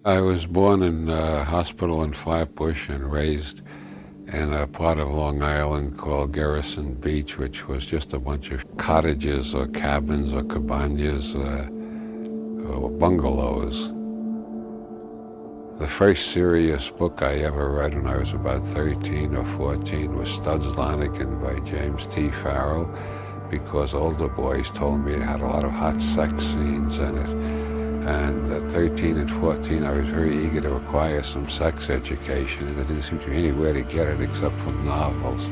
I was born in a hospital in Flatbush and raised in a part of Long Island called Garrison Beach, which was just a bunch of cottages or cabins or cabanas or bungalows. The first serious book I ever read when I was about 13 or 14 was Studs Lanigan by James T. Farrell, because older boys told me it had a lot of hot sex scenes in it. And at 13 and 14, I was very eager to acquire some sex education, and there didn't seem to be anywhere to get it except from novels.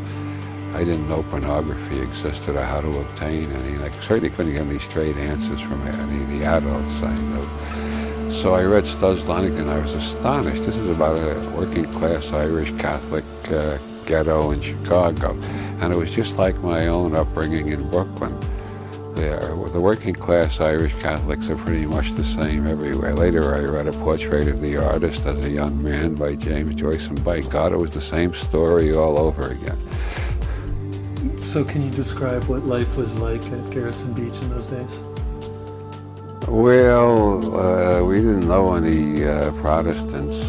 I didn't know pornography existed or how to obtain any, and I certainly couldn't get any straight answers from any of the adults I knew. So I read Studs Lanigan, and I was astonished. This is about a working-class Irish Catholic ghetto in Chicago, and it was just like my own upbringing in Brooklyn. The working-class Irish Catholics are pretty much the same everywhere. Later I read A Portrait of the Artist as a Young Man by James Joyce, and by God, it was the same story all over again. So can you describe what life was like at Garrison Beach in those days? Well, we didn't know any Protestants.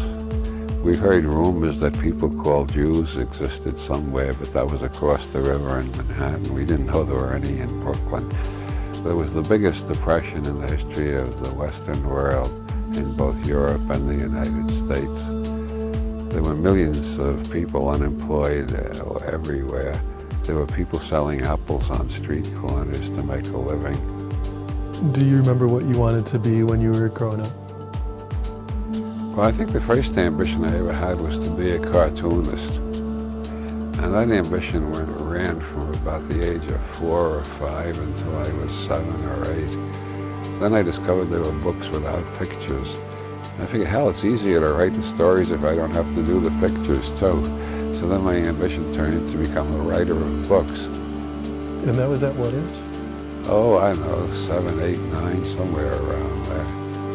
We heard rumors that people called Jews existed somewhere, but that was across the river in Manhattan. We didn't know there were any in Brooklyn. There was the biggest depression in the history of the Western world, in both Europe and the United States. There were millions of people unemployed everywhere. There were people selling apples on street corners to make a living. Do you remember what you wanted to be when you were growing up? Well, I think the first ambition I ever had was to be a cartoonist. And that ambition ran from about the age of 4 or 5 until I was 7 or 8. Then I discovered there were books without pictures. And I figured, hell, it's easier to write the stories if I don't have to do the pictures too. So then my ambition turned into become a writer of books. And that was at what age? Oh, I don't know, 7, 8, 9, somewhere around there.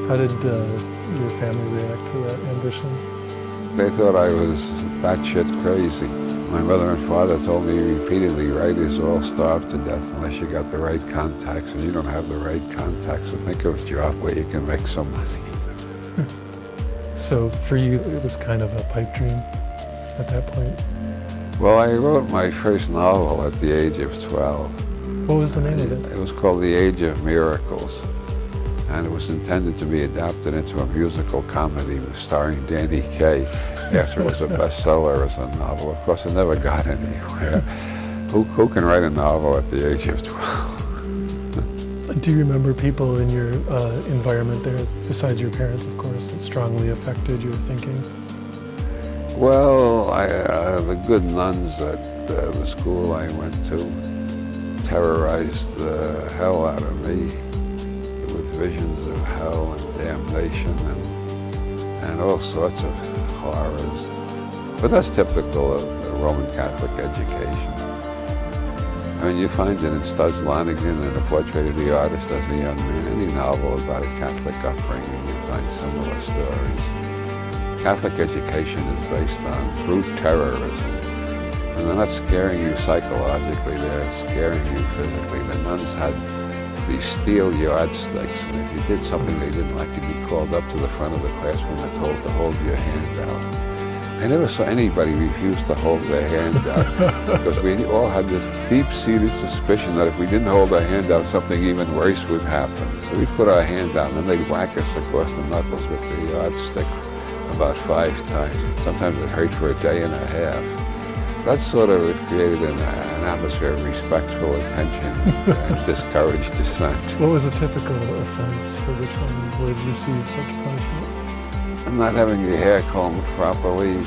How did your family react to that ambition? They thought I was batshit crazy. My mother and father told me repeatedly, writers all starve to death unless you got the right contacts, and you don't have the right contacts, so think of a job where you can make some money. So for you, it was kind of a pipe dream at that point? Well, I wrote my first novel at the age of 12. What was the name of it? It was called The Age of Miracles, and it was intended to be adapted into a musical comedy starring Danny Kaye after it was a bestseller as a novel. Of course, it never got anywhere. Who can write a novel at the age of 12? Do you remember people in your environment there, besides your parents, of course, that strongly affected your thinking? Well, the good nuns at the school I went to terrorized the hell out of me with visions of hell and damnation and all sorts of horrors. But that's typical of the Roman Catholic education. I mean, you find it in Studs Lanigan and A Portrait of the Artist as a Young Man. Any novel about a Catholic upbringing, you find similar stories. Catholic education is based on brute terrorism. And they're not scaring you psychologically, they're scaring you physically. The nuns had these steel yardsticks, and if you did something they didn't like, you'd be called up to the front of the classroom and told to hold your hand out. I never saw anybody refuse to hold their hand out, because we all had this deep-seated suspicion that if we didn't hold our hand out, something even worse would happen. So we'd put our hand out, and then they'd whack us across the knuckles with the yardstick about 5 times. Sometimes it hurt for a day and a half. That sort of created an atmosphere of respectful attention and discouraged dissent. What was a typical offense for which one would receive such punishment? Not having your hair combed properly,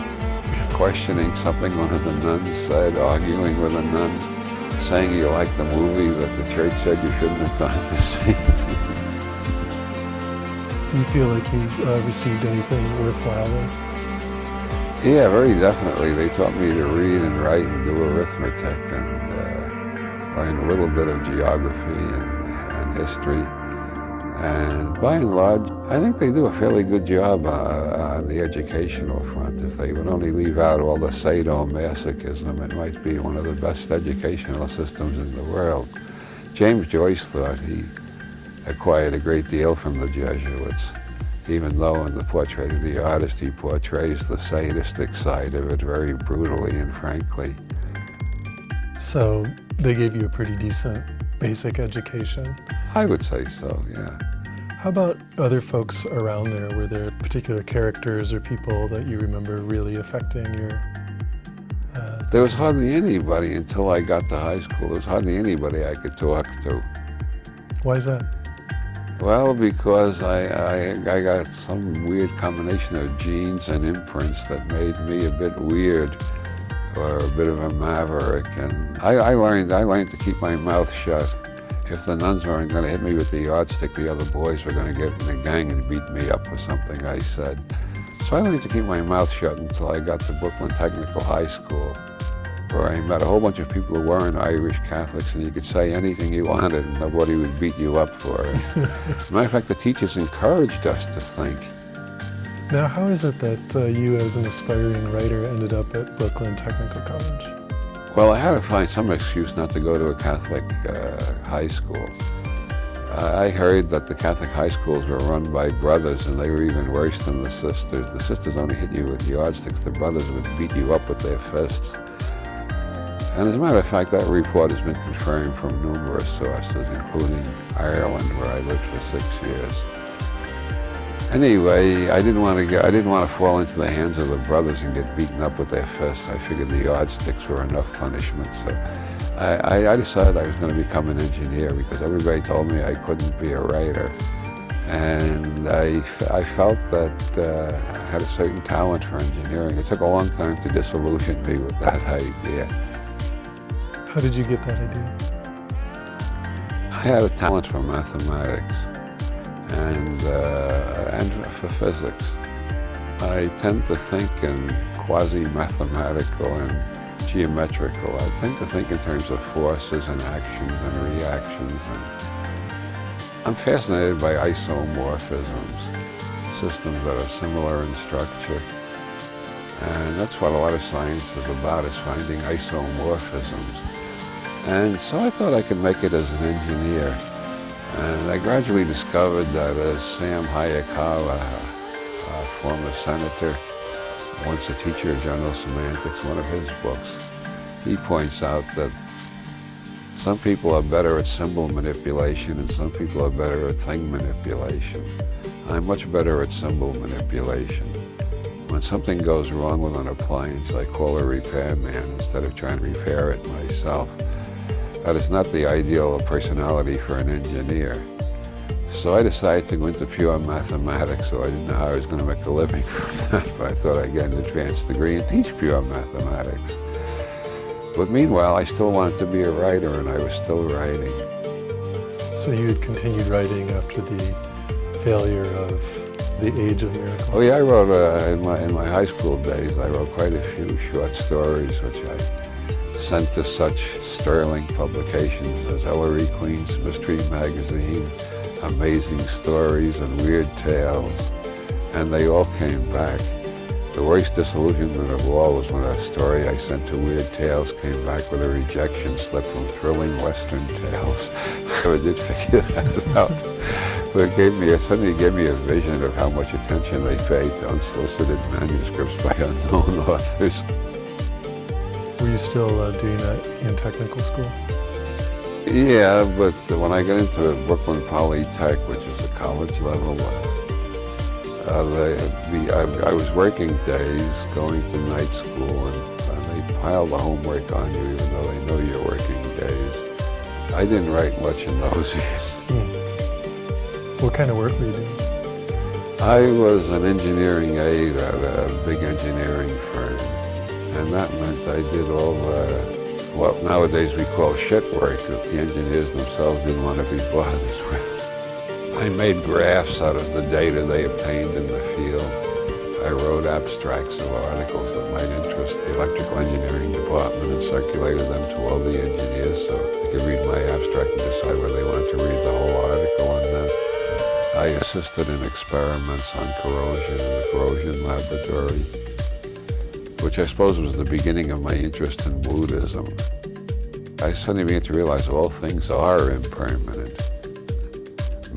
questioning something one of the nuns said, arguing with a nun, saying you liked the movie that the church said you shouldn't have gone to see. Do you feel like you received anything worthwhile there? Yeah, very definitely. They taught me to read and write and do arithmetic and learn a little bit of geography and history. And by and large, I think they do a fairly good job on the educational front. If they would only leave out all the sadomasochism, it might be one of the best educational systems in the world. James Joyce thought he acquired a great deal from the Jesuits. even though in the portrait of the artist he portrays the sadistic side of it very brutally and frankly. So they gave you a pretty decent basic education. I would say so, yeah. How about other folks around there? Were there particular characters or people that you remember really affecting your There was hardly anybody until I got to high school. There was hardly anybody I could talk to. Why is that? Well, because I got some weird combination of genes and imprints that made me a bit weird, or a bit of a maverick. And I learned to keep my mouth shut. If the nuns weren't going to hit me with the yardstick, the other boys were going to get in the gang and beat me up for something I said. So I learned to keep my mouth shut until I got to Brooklyn Technical High School, where I met a whole bunch of people who weren't Irish Catholics, and you could say anything you wanted and nobody would beat you up for it. As a matter of fact, the teachers encouraged us to think. Now, how is it that you as an aspiring writer ended up at Brooklyn Technical College? Well, I had to find some excuse not to go to a Catholic high school. I heard that the Catholic high schools were run by brothers, and they were even worse than the sisters. The sisters only hit you with yardsticks. The brothers would beat you up with their fists. And as a matter of fact, that report has been confirmed from numerous sources, including Ireland, where I lived for 6 years. Anyway, I didn't want to fall into the hands of the brothers and get beaten up with their fists. I figured the yardsticks were enough punishment, so I decided I was going to become an engineer because everybody told me I couldn't be a writer. And I felt that I had a certain talent for engineering. It took a long time to disillusion me with that idea. How did you get that idea? I had a talent for mathematics and for physics. I tend to think in quasi-mathematical and geometrical. I tend to think in terms of forces and actions and reactions. And I'm fascinated by isomorphisms, systems that are similar in structure. And that's what a lot of science is about, is finding isomorphisms. And so I thought I could make it as an engineer. And I gradually discovered that as Sam Hayakawa, a former senator, once a teacher of general semantics, one of his books, he points out that some people are better at symbol manipulation and some people are better at thing manipulation. I'm much better at symbol manipulation. When something goes wrong with an appliance, I call a repairman instead of trying to repair it myself. That is not the ideal personality for an engineer. So I decided to go into pure mathematics, so I didn't know how I was going to make a living from that, but I thought I'd get an advanced degree and teach pure mathematics. But meanwhile, I still wanted to be a writer, and I was still writing. So you had continued writing after the failure of The Age of Miracles? Oh yeah, I wrote, in my high school days, I wrote quite a few short stories, which I sent to such sterling publications as Ellery Queen's Mystery Magazine, Amazing Stories, and Weird Tales, and they all came back. The worst disillusionment of all was when a story I sent to Weird Tales came back with a rejection slip from Thrilling Western Tales. I never did figure that out. But it suddenly gave me a vision of how much attention they paid to unsolicited manuscripts by unknown authors. Were you still doing that in technical school? Yeah, but when I got into Brooklyn Polytech, which is a college level, I was working days, going to night school, and they pile the homework on you even though they know you're working days. I didn't write much in those years. What kind of work were you doing? I was an engineering aide at a big engineering firm, and that meant I did all what nowadays we call shit work that the engineers themselves didn't want to be bothered with. I made graphs out of the data they obtained in the field. I wrote abstracts of articles that might interest the electrical engineering department and circulated them to all the engineers so they could read my abstract and decide whether they wanted to read the whole article. And then I assisted in experiments on corrosion in the corrosion laboratory, which I suppose was the beginning of my interest in Buddhism. I suddenly began to realize all things are impermanent.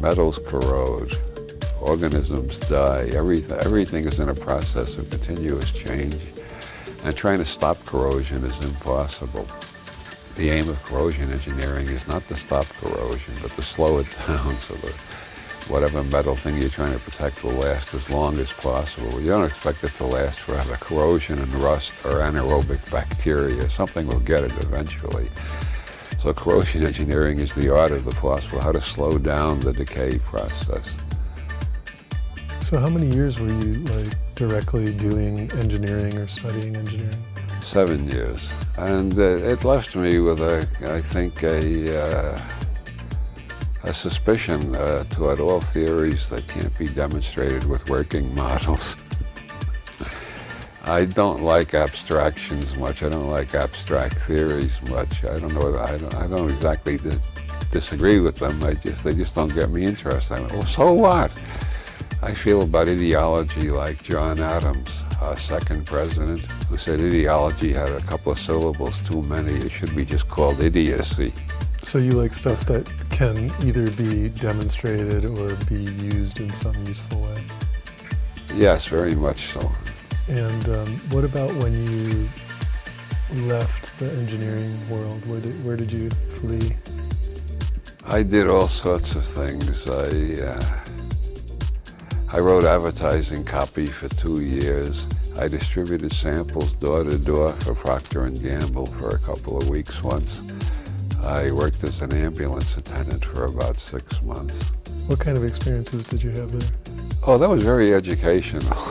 Metals corrode, organisms die. Everything is in a process of continuous change, and trying to stop corrosion is impossible. The aim of corrosion engineering is not to stop corrosion, but to slow it down so that whatever metal thing you're trying to protect will last as long as possible. You don't expect it to last forever. Corrosion and rust are anaerobic bacteria. Something will get it eventually. So corrosion engineering is the art of the possible, how to slow down the decay process. So how many years were you directly doing engineering or studying engineering? 7 years. And it left me with I think a suspicion toward all theories that can't be demonstrated with working models. I don't like abstractions much. I don't like abstract theories much. I don't know. I don't exactly disagree with them. They just don't get me interested. Well, so what? I feel about ideology like John Adams, our second president, who said ideology had a couple of syllables too many. It should be just called idiocy. So you like stuff that can either be demonstrated or be used in some useful way? Yes, very much so. And what about when you left the engineering world? Where did you flee? I did all sorts of things. I wrote advertising copy for 2 years. I distributed samples door to door for Procter & Gamble for a couple of weeks once. I worked as an ambulance attendant for about 6 months. What kind of experiences did you have there? Oh, that was very educational.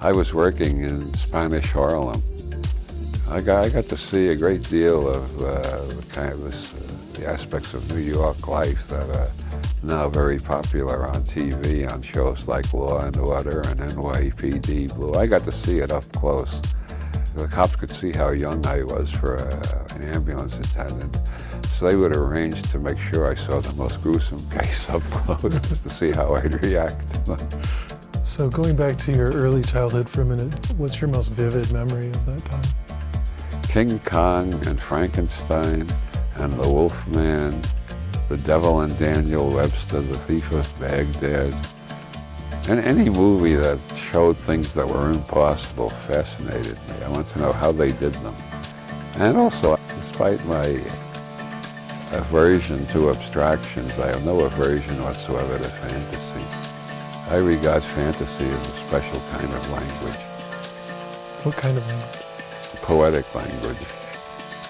I was working in Spanish Harlem. I got to see a great deal of the aspects of New York life that are now very popular on TV, on shows like Law and Order and NYPD Blue. I got to see it up close. The cops could see how young I was for an ambulance attendant, so they would arrange to make sure I saw the most gruesome case up close just to see how I'd react. So going back to your early childhood for a minute, what's your most vivid memory of that time? King Kong and Frankenstein and the Wolfman, The Devil and Daniel Webster, The Thief of Baghdad, and any movie that showed things that were impossible fascinated me. I want to know how they did them. And also, despite my aversion to abstractions, I have no aversion whatsoever to fantasy. I regard fantasy as a special kind of language. What kind of language? Poetic language.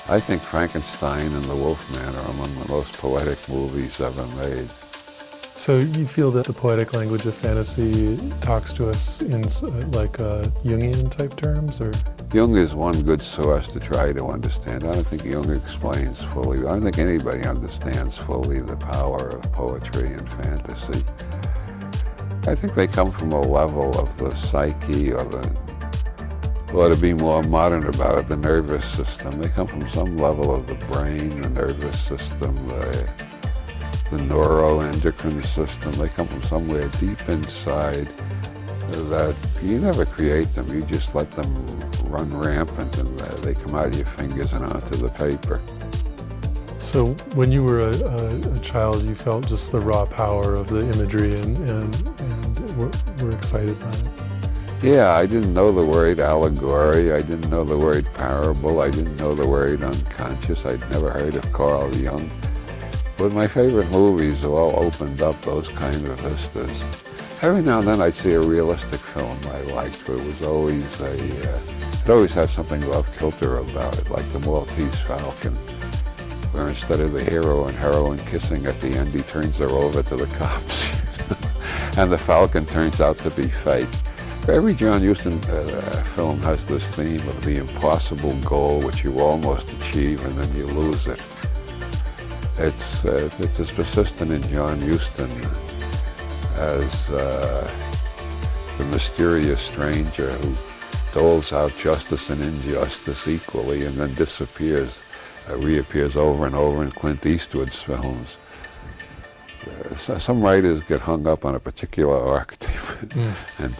I think Frankenstein and the Wolfman are among the most poetic movies ever made. So you feel that the poetic language of fantasy talks to us in Jungian type terms, or? Jung is one good source to try to understand. I don't think Jung explains fully. I don't think anybody understands fully the power of poetry and fantasy. I think they come from a level of the psyche or to be more modern about it, the nervous system. They come from some level of the brain, the nervous system, the neuroendocrine system. They come from somewhere deep inside that you never create them. You just let them run rampant and they come out of your fingers and onto the paper. So when you were a child, you felt just the raw power of the imagery and were excited by it? Yeah, I didn't know the word allegory. I didn't know the word parable. I didn't know the word unconscious. I'd never heard of Carl Jung. But my favorite movies all opened up those kind of vistas. Every now and then I'd see a realistic film I liked, but it was always it always had something off kilter about it, like The Maltese Falcon, where instead of the hero and heroine kissing at the end, he turns her over to the cops. And the Falcon turns out to be fake. Every John Huston film has this theme of the impossible goal which you almost achieve and then you lose it. It's as persistent in John Huston as the mysterious stranger who doles out justice and injustice equally and then disappears, reappears over and over in Clint Eastwood's films. Some writers get hung up on a particular archetype and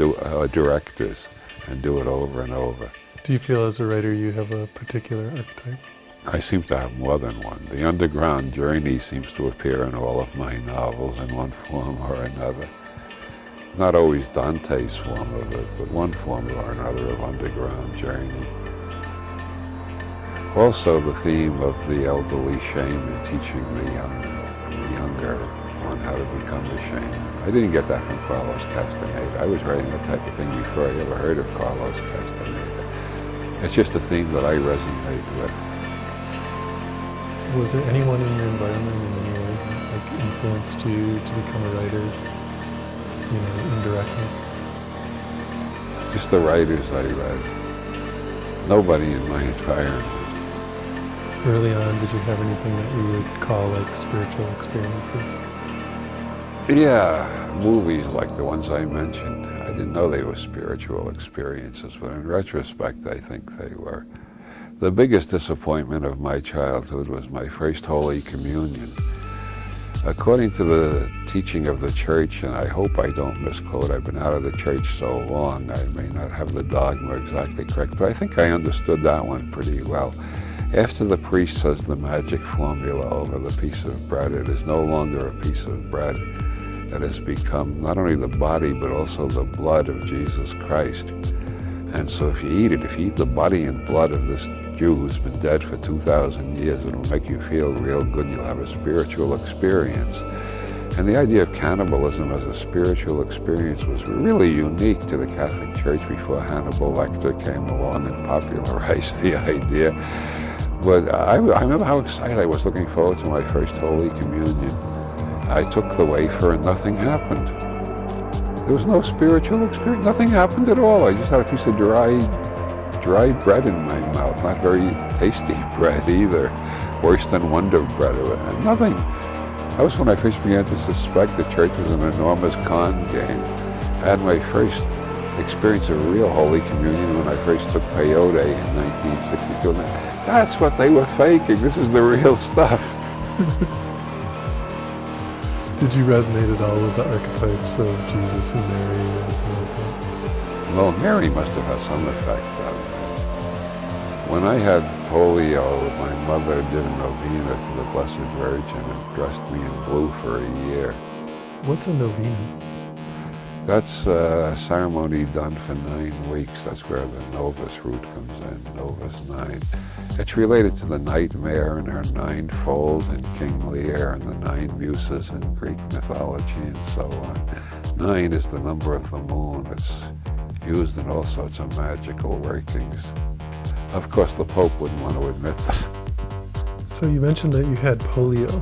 directors and do it over and over. Do you feel as a writer you have a particular archetype? I seem to have more than one. The underground journey seems to appear in all of my novels in one form or another. not always Dante's form of it, but one form or another of underground journey. Also the theme of the elderly shaman teaching the younger one how to become a shaman. I didn't get that from Carlos Castaneda. I was writing the type of thing before I ever heard of Carlos Castaneda. It's just a theme that I resonate with. Was there anyone in your environment in any way like influenced you to become a writer, indirectly? Just the writers I read. Nobody in my environment. Early on, did you have anything that you would call like spiritual experiences? Yeah, movies like the ones I mentioned. I didn't know they were spiritual experiences, but in retrospect, I think they were. The biggest disappointment of my childhood was my first Holy Communion. According to the teaching of the church, and I hope I don't misquote, I've been out of the church so long, I may not have the dogma exactly correct, but I think I understood that one pretty well. After the priest says the magic formula over the piece of bread, it is no longer a piece of bread. It has become not only the body, but also the blood of Jesus Christ. And so if you eat it, if you eat the body and blood of this Jew who's been dead for 2,000 years, it'll make you feel real good. You'll have a spiritual experience. And the idea of cannibalism as a spiritual experience was really unique to the Catholic Church before Hannibal Lecter came along and popularized the idea. But I remember how excited I was looking forward to my first Holy Communion. I took the wafer and nothing happened. There was no spiritual experience. Nothing happened at all. I just had a piece of dry bread in my mouth. Not very tasty bread either. Worse than Wonder Bread. Nothing. That was when I first began to suspect the church was an enormous con game. I had my first experience of real Holy Communion when I first took peyote in 1962. That's what they were faking. This is the real stuff. Did you resonate at all with the archetypes of Jesus and Mary or anything like that? Well, Mary must have had some effect on me. When I had polio, my mother did a novena to the Blessed Virgin and dressed me in blue for a year. What's a novena? That's a ceremony done for 9 weeks. That's where the Novus root comes in, Novus 9. It's related to the Nightmare and her 9-fold in King Lear and the 9 muses in Greek mythology and so on. 9 is the number of the moon. It's used in all sorts of magical workings. Of course, the Pope wouldn't want to admit that. So you mentioned that you had polio.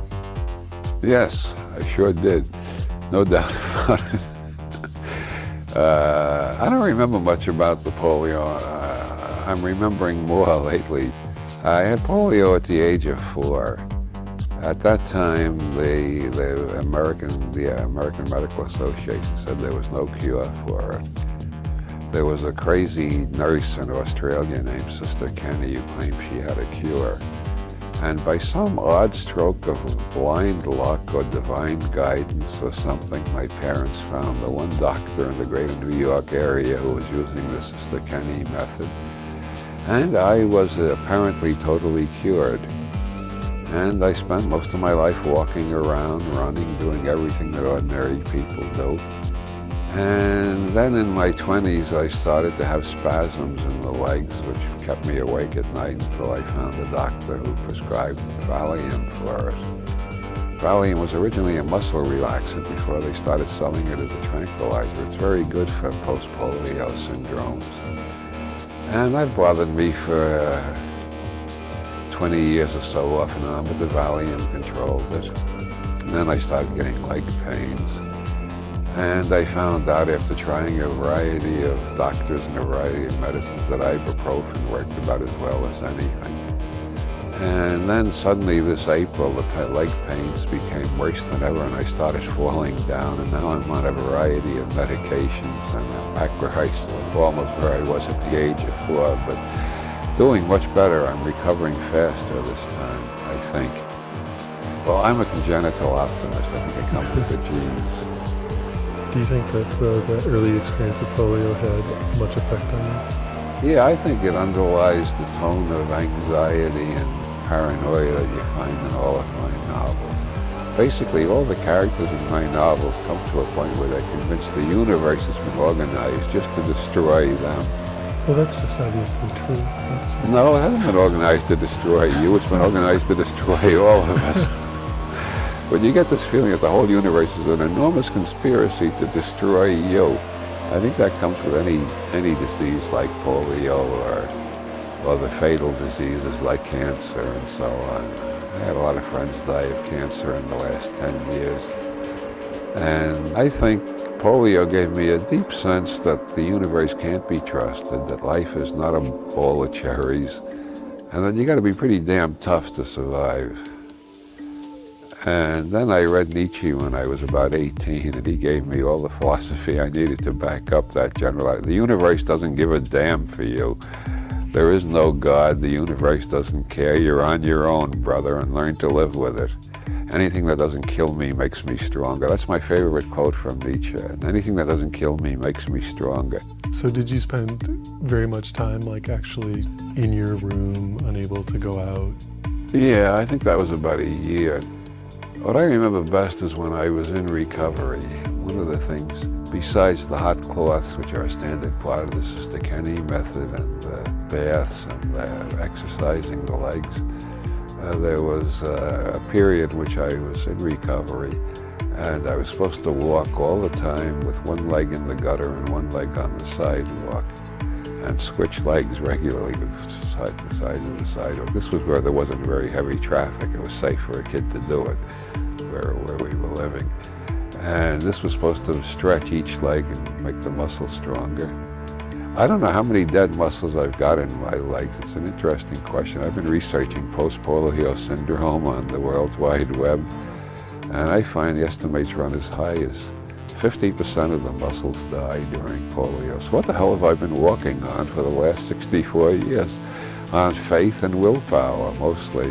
Yes, I sure did. No doubt about it. I don't remember much about the polio. I'm remembering more lately. I had polio at the age of 4. At that time, the American Medical Association said there was no cure for it. There was a crazy nurse in Australia named Sister Kenny who claimed she had a cure. And by some odd stroke of blind luck or divine guidance or something, my parents found the one doctor in the greater New York area who was using the Sister Kenny method. And I was apparently totally cured. And I spent most of my life walking around, running, doing everything that ordinary people do. And then in my 20s, I started to have spasms in the legs, which kept me awake at night until I found a doctor who prescribed Valium for it. Valium was originally a muscle relaxant before they started selling it as a tranquilizer. It's very good for post-polio syndromes. And that bothered me for 20 years or so off and on, but the Valium controlled it. And then I started getting leg pains. And I found out after trying a variety of doctors and a variety of medicines that ibuprofen worked about as well as anything. And then suddenly this April, the leg pains became worse than ever and I started falling down. And now I'm on a variety of medications and I'm back where almost where I was at the age of 4, but doing much better. I'm recovering faster this time, I think. Well, I'm a congenital optimist. I think it comes with the genes. Do you think that that early experience of polio had much effect on you? Yeah, I think it underlies the tone of anxiety and paranoia that you find in all of my novels. Basically, all the characters in my novels come to a point where they're convinced the universe has been organized just to destroy them. Well, that's just obviously true. No, it hasn't been organized to destroy you. It's been organized to destroy all of us. When you get this feeling that the whole universe is an enormous conspiracy to destroy you, I think that comes with any disease like polio or the fatal diseases like cancer and so on. I had a lot of friends die of cancer in the last 10 years. And I think polio gave me a deep sense that the universe can't be trusted, that life is not a bowl of cherries, and that you got to be pretty damn tough to survive. And then I read Nietzsche when I was about 18, and he gave me all the philosophy I needed to back up that general idea. The universe doesn't give a damn for you. There is no God. The universe doesn't care. You're on your own, brother, and learn to live with it. Anything that doesn't kill me makes me stronger. That's my favorite quote from Nietzsche. Anything that doesn't kill me makes me stronger. So did you spend very much time, like, actually in your room, unable to go out? Yeah, I think that was about a year. What I remember best is when I was in recovery. One of the things, besides the hot cloths, which are a standard part of the Sister Kenny method, and the baths and exercising the legs, there was a period in which I was in recovery, and I was supposed to walk all the time with one leg in the gutter and one leg on the sidewalk, and switch legs regularly side to side of the sidewalk. This was where there wasn't very heavy traffic. It was safe for a kid to do it, where we were living. And this was supposed to stretch each leg and make the muscle stronger. I don't know how many dead muscles I've got in my legs. It's an interesting question. I've been researching post-polio syndrome on the World Wide Web, and I find the estimates run as high as 50% of the muscles die during polio. So what the hell have I been walking on for the last 64 years? On faith and willpower, mostly.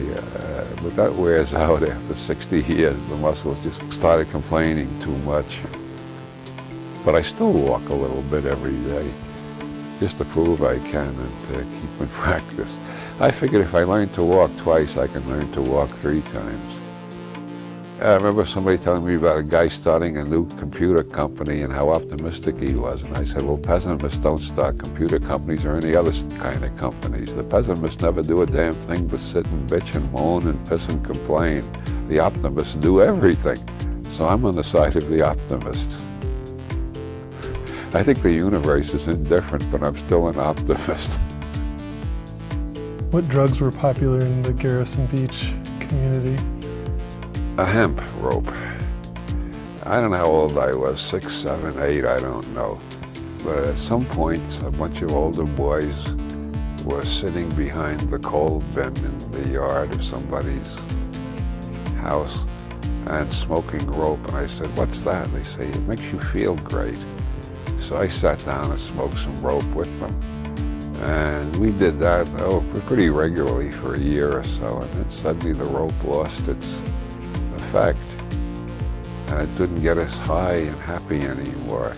But that wears out after 60 years. The muscles just started complaining too much. But I still walk a little bit every day, just to prove I can and to keep in practice. I figured if I learn to walk twice, I can learn to walk 3 times. I remember somebody telling me about a guy starting a new computer company and how optimistic he was. And I said, well, pessimists don't start computer companies or any other kind of companies. The pessimists never do a damn thing but sit and bitch and moan and piss and complain. The optimists do everything. So I'm on the side of the optimists. I think the universe is indifferent, but I'm still an optimist. What drugs were popular in the Garrison Beach community? A hemp rope. I don't know how old I was, 6, 7, 8, I don't know. But at some point, a bunch of older boys were sitting behind the coal bin in the yard of somebody's house and smoking rope. And I said, what's that? And they say, it makes you feel great. So I sat down and smoked some rope with them. And we did that pretty regularly for a year or so. And then suddenly the rope lost its effect, and it didn't get us high and happy anymore.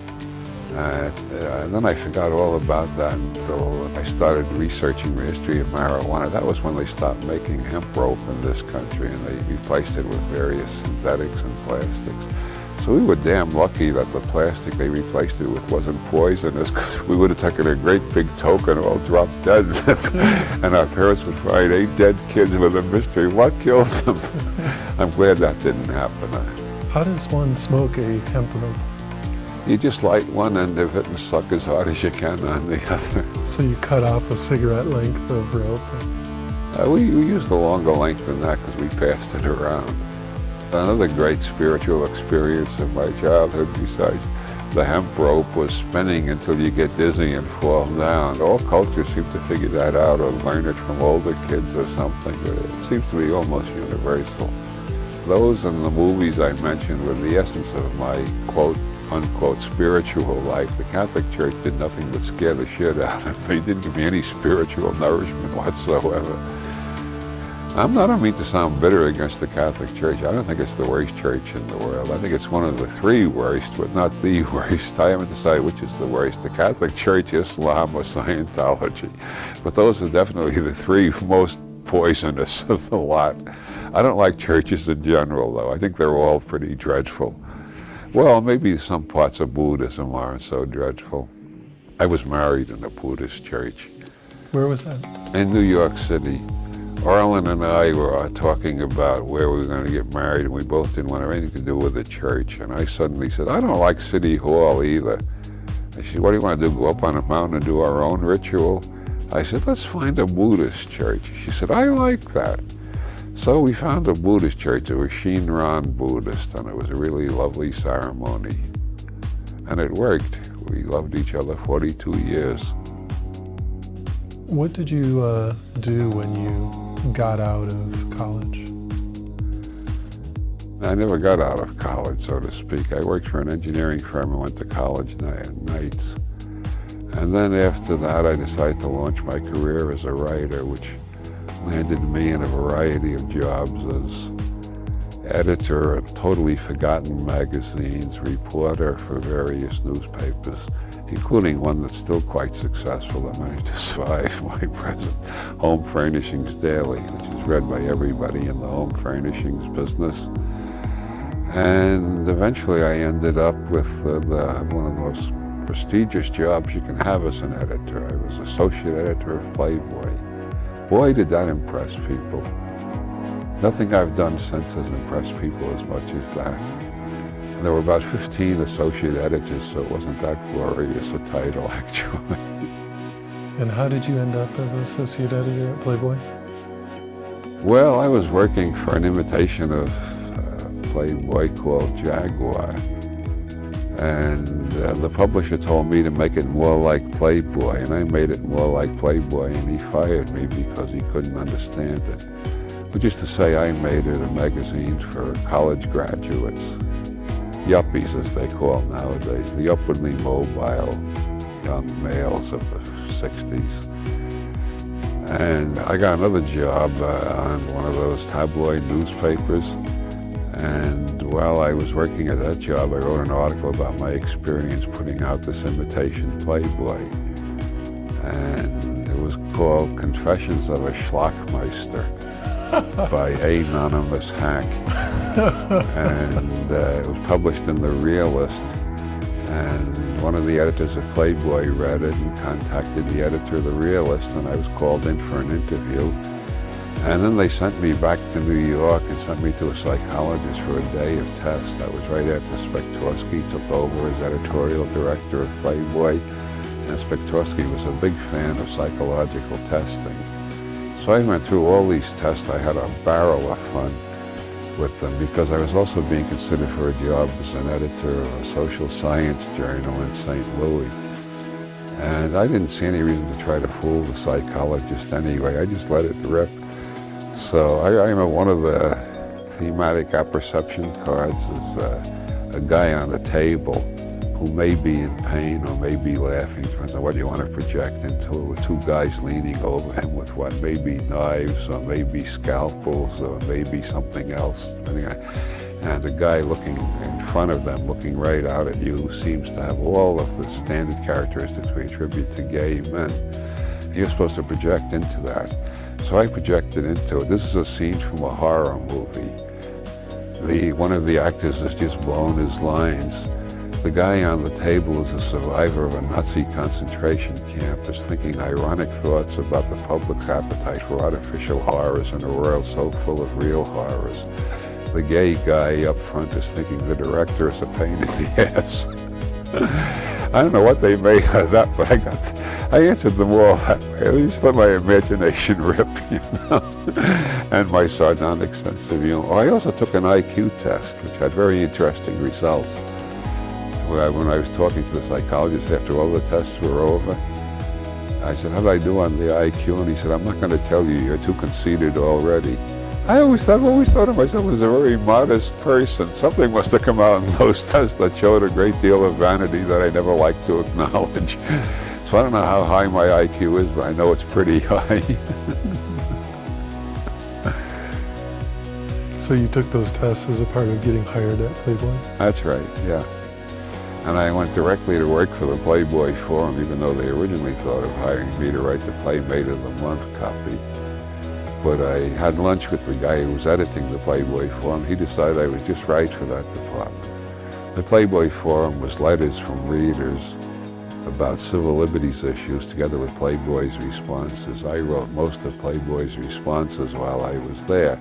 And then I forgot all about that until I started researching the history of marijuana. That was when they stopped making hemp rope in this country, and they replaced it with various synthetics and plastics. So we were damn lucky that the plastic they replaced it with wasn't poisonous, because we would have taken a great big toke and all dropped dead. And our parents would find 8 dead kids with a mystery. What killed them? I'm glad that didn't happen. How does one smoke a hemp rope? You just light one end of it and suck as hard as you can on the other. So you cut off a cigarette length of rope? We used a longer length than that because we passed it around. Another great spiritual experience of my childhood, besides the hemp rope, was spinning until you get dizzy and fall down. All cultures seem to figure that out or learn it from older kids or something. But it seems to be almost universal. Those and the movies I mentioned were the essence of my quote-unquote spiritual life. The Catholic Church did nothing but scare the shit out of me. It didn't give me any spiritual nourishment whatsoever. I don't mean to sound bitter against the Catholic Church. I don't think it's the worst church in the world. I think it's one of the 3 worst, but not the worst. I haven't decided which is the worst, the Catholic Church, Islam, or Scientology. But those are definitely the 3 most poisonous of the lot. I don't like churches in general, though. I think they're all pretty dreadful. Well, maybe some parts of Buddhism aren't so dreadful. I was married in a Buddhist church. Where was that? In New York City. Arlen and I were talking about where we were going to get married, and we both didn't want to have anything to do with the church. And I suddenly said, I don't like City Hall either. And she said, what do you want to do, go up on a mountain and do our own ritual? I said, let's find a Buddhist church. She said, I like that. So we found a Buddhist church. It was Shinran Buddhist, and it was a really lovely ceremony. And it worked. We loved each other 42 years. What did you do when you got out of college? I never got out of college, so to speak. I worked for an engineering firm and went to college nights. And then after that, I decided to launch my career as a writer, which landed me in a variety of jobs as editor of totally forgotten magazines, reporter for various newspapers, including one that's still quite successful that managed to survive my present, Home Furnishings Daily, which is read by everybody in the home furnishings business. And eventually I ended up with one of the most prestigious jobs you can have as an editor. I was associate editor of Playboy. Boy, did that impress people. Nothing I've done since has impressed people as much as that. And there were about 15 associate editors, so it wasn't that glorious a title, actually. And how did you end up as an associate editor at Playboy? Well, I was working for an imitation of Playboy called Jaguar. And the publisher told me to make it more like Playboy, and I made it more like Playboy, and he fired me because he couldn't understand it. Which is to say, I made it a magazine for college graduates, yuppies as they call nowadays, the upwardly mobile young males of the 60s. And I got another job on one of those tabloid newspapers. And while I was working at that job, I wrote an article about my experience putting out this imitation Playboy. And it was called Confessions of a Schlockmeister by Anonymous Hack. And it was published in The Realist. And one of the editors of Playboy read it and contacted the editor of The Realist, and I was called in for an interview. And then they sent me back to New York and sent me to a psychologist for a day of tests. That was right after Spektorsky took over as editorial director of Playboy. And Spektorsky was a big fan of psychological testing. So I went through all these tests. I had a barrel of fun with them because I was also being considered for a job as an editor of a social science journal in St. Louis. And I didn't see any reason to try to fool the psychologist anyway. I just let it rip. So I remember one of the thematic apperception cards is a guy on a table who may be in pain or may be laughing, depends on what you want to project into it, with two guys leaning over him with what may be knives or maybe scalpels or maybe something else. And the guy looking in front of them, looking right out at you, seems to have all of the standard characteristics we attribute to gay men. And you're supposed to project into that. So I projected into it. This is a scene from a horror movie. One of the actors has just blown his lines. The guy on the table is a survivor of a Nazi concentration camp, is thinking ironic thoughts about the public's appetite for artificial horrors in a world so full of real horrors. The gay guy up front is thinking the director is a pain in the ass. I don't know what they made of that, but I answered them all that way. I just let my imagination rip, you know, and my sardonic sense of humor. I also took an IQ test, which had very interesting results. When I was talking to the psychologist after all the tests were over, I said, how did I do on the IQ? And he said, I'm not going to tell you, you're too conceited already. I always thought of myself as a very modest person. Something must have come out in those tests that showed a great deal of vanity that I never liked to acknowledge. So I don't know how high my IQ is, but I know it's pretty high. So you took those tests as a part of getting hired at Playboy? That's right, yeah. And I went directly to work for the Playboy Forum, even though they originally thought of hiring me to write the Playmate of the Month copy. But I had lunch with the guy who was editing the Playboy Forum. He decided I was just right for that department. The Playboy Forum was letters from readers about civil liberties issues together with Playboy's responses. I wrote most of Playboy's responses while I was there.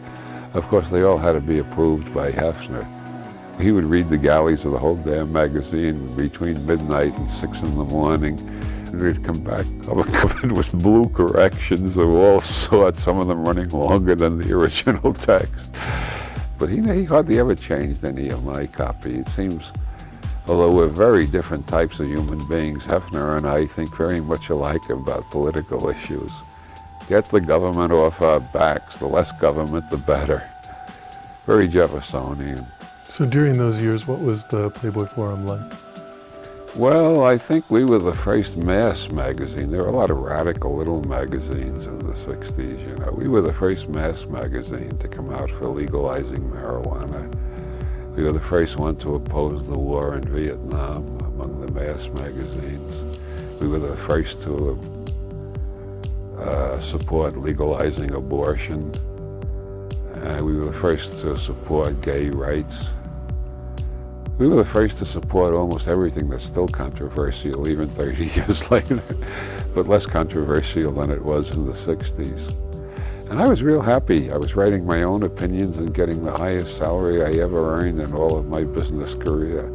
Of course, they all had to be approved by Hefner. He would read the galleys of the whole damn magazine between midnight and 6 in the morning. And we'd come back covered with blue corrections of all sorts, some of them running longer than the original text. But he hardly ever changed any of my copy. It seems, although we're very different types of human beings, Hefner and I think very much alike about political issues. Get the government off our backs. The less government, the better. Very Jeffersonian. So during those years, what was the Playboy Forum like? Well, I think we were the first mass magazine. There were a lot of radical little magazines in the 60s, you know. We were the first mass magazine to come out for legalizing marijuana. We were the first one to oppose the war in Vietnam among the mass magazines. We were the first to support legalizing abortion. We were the first to support gay rights. We were the first to support almost everything that's still controversial, even 30 years later, but less controversial than it was in the 60s. And I was real happy. I was writing my own opinions and getting the highest salary I ever earned in all of my business career.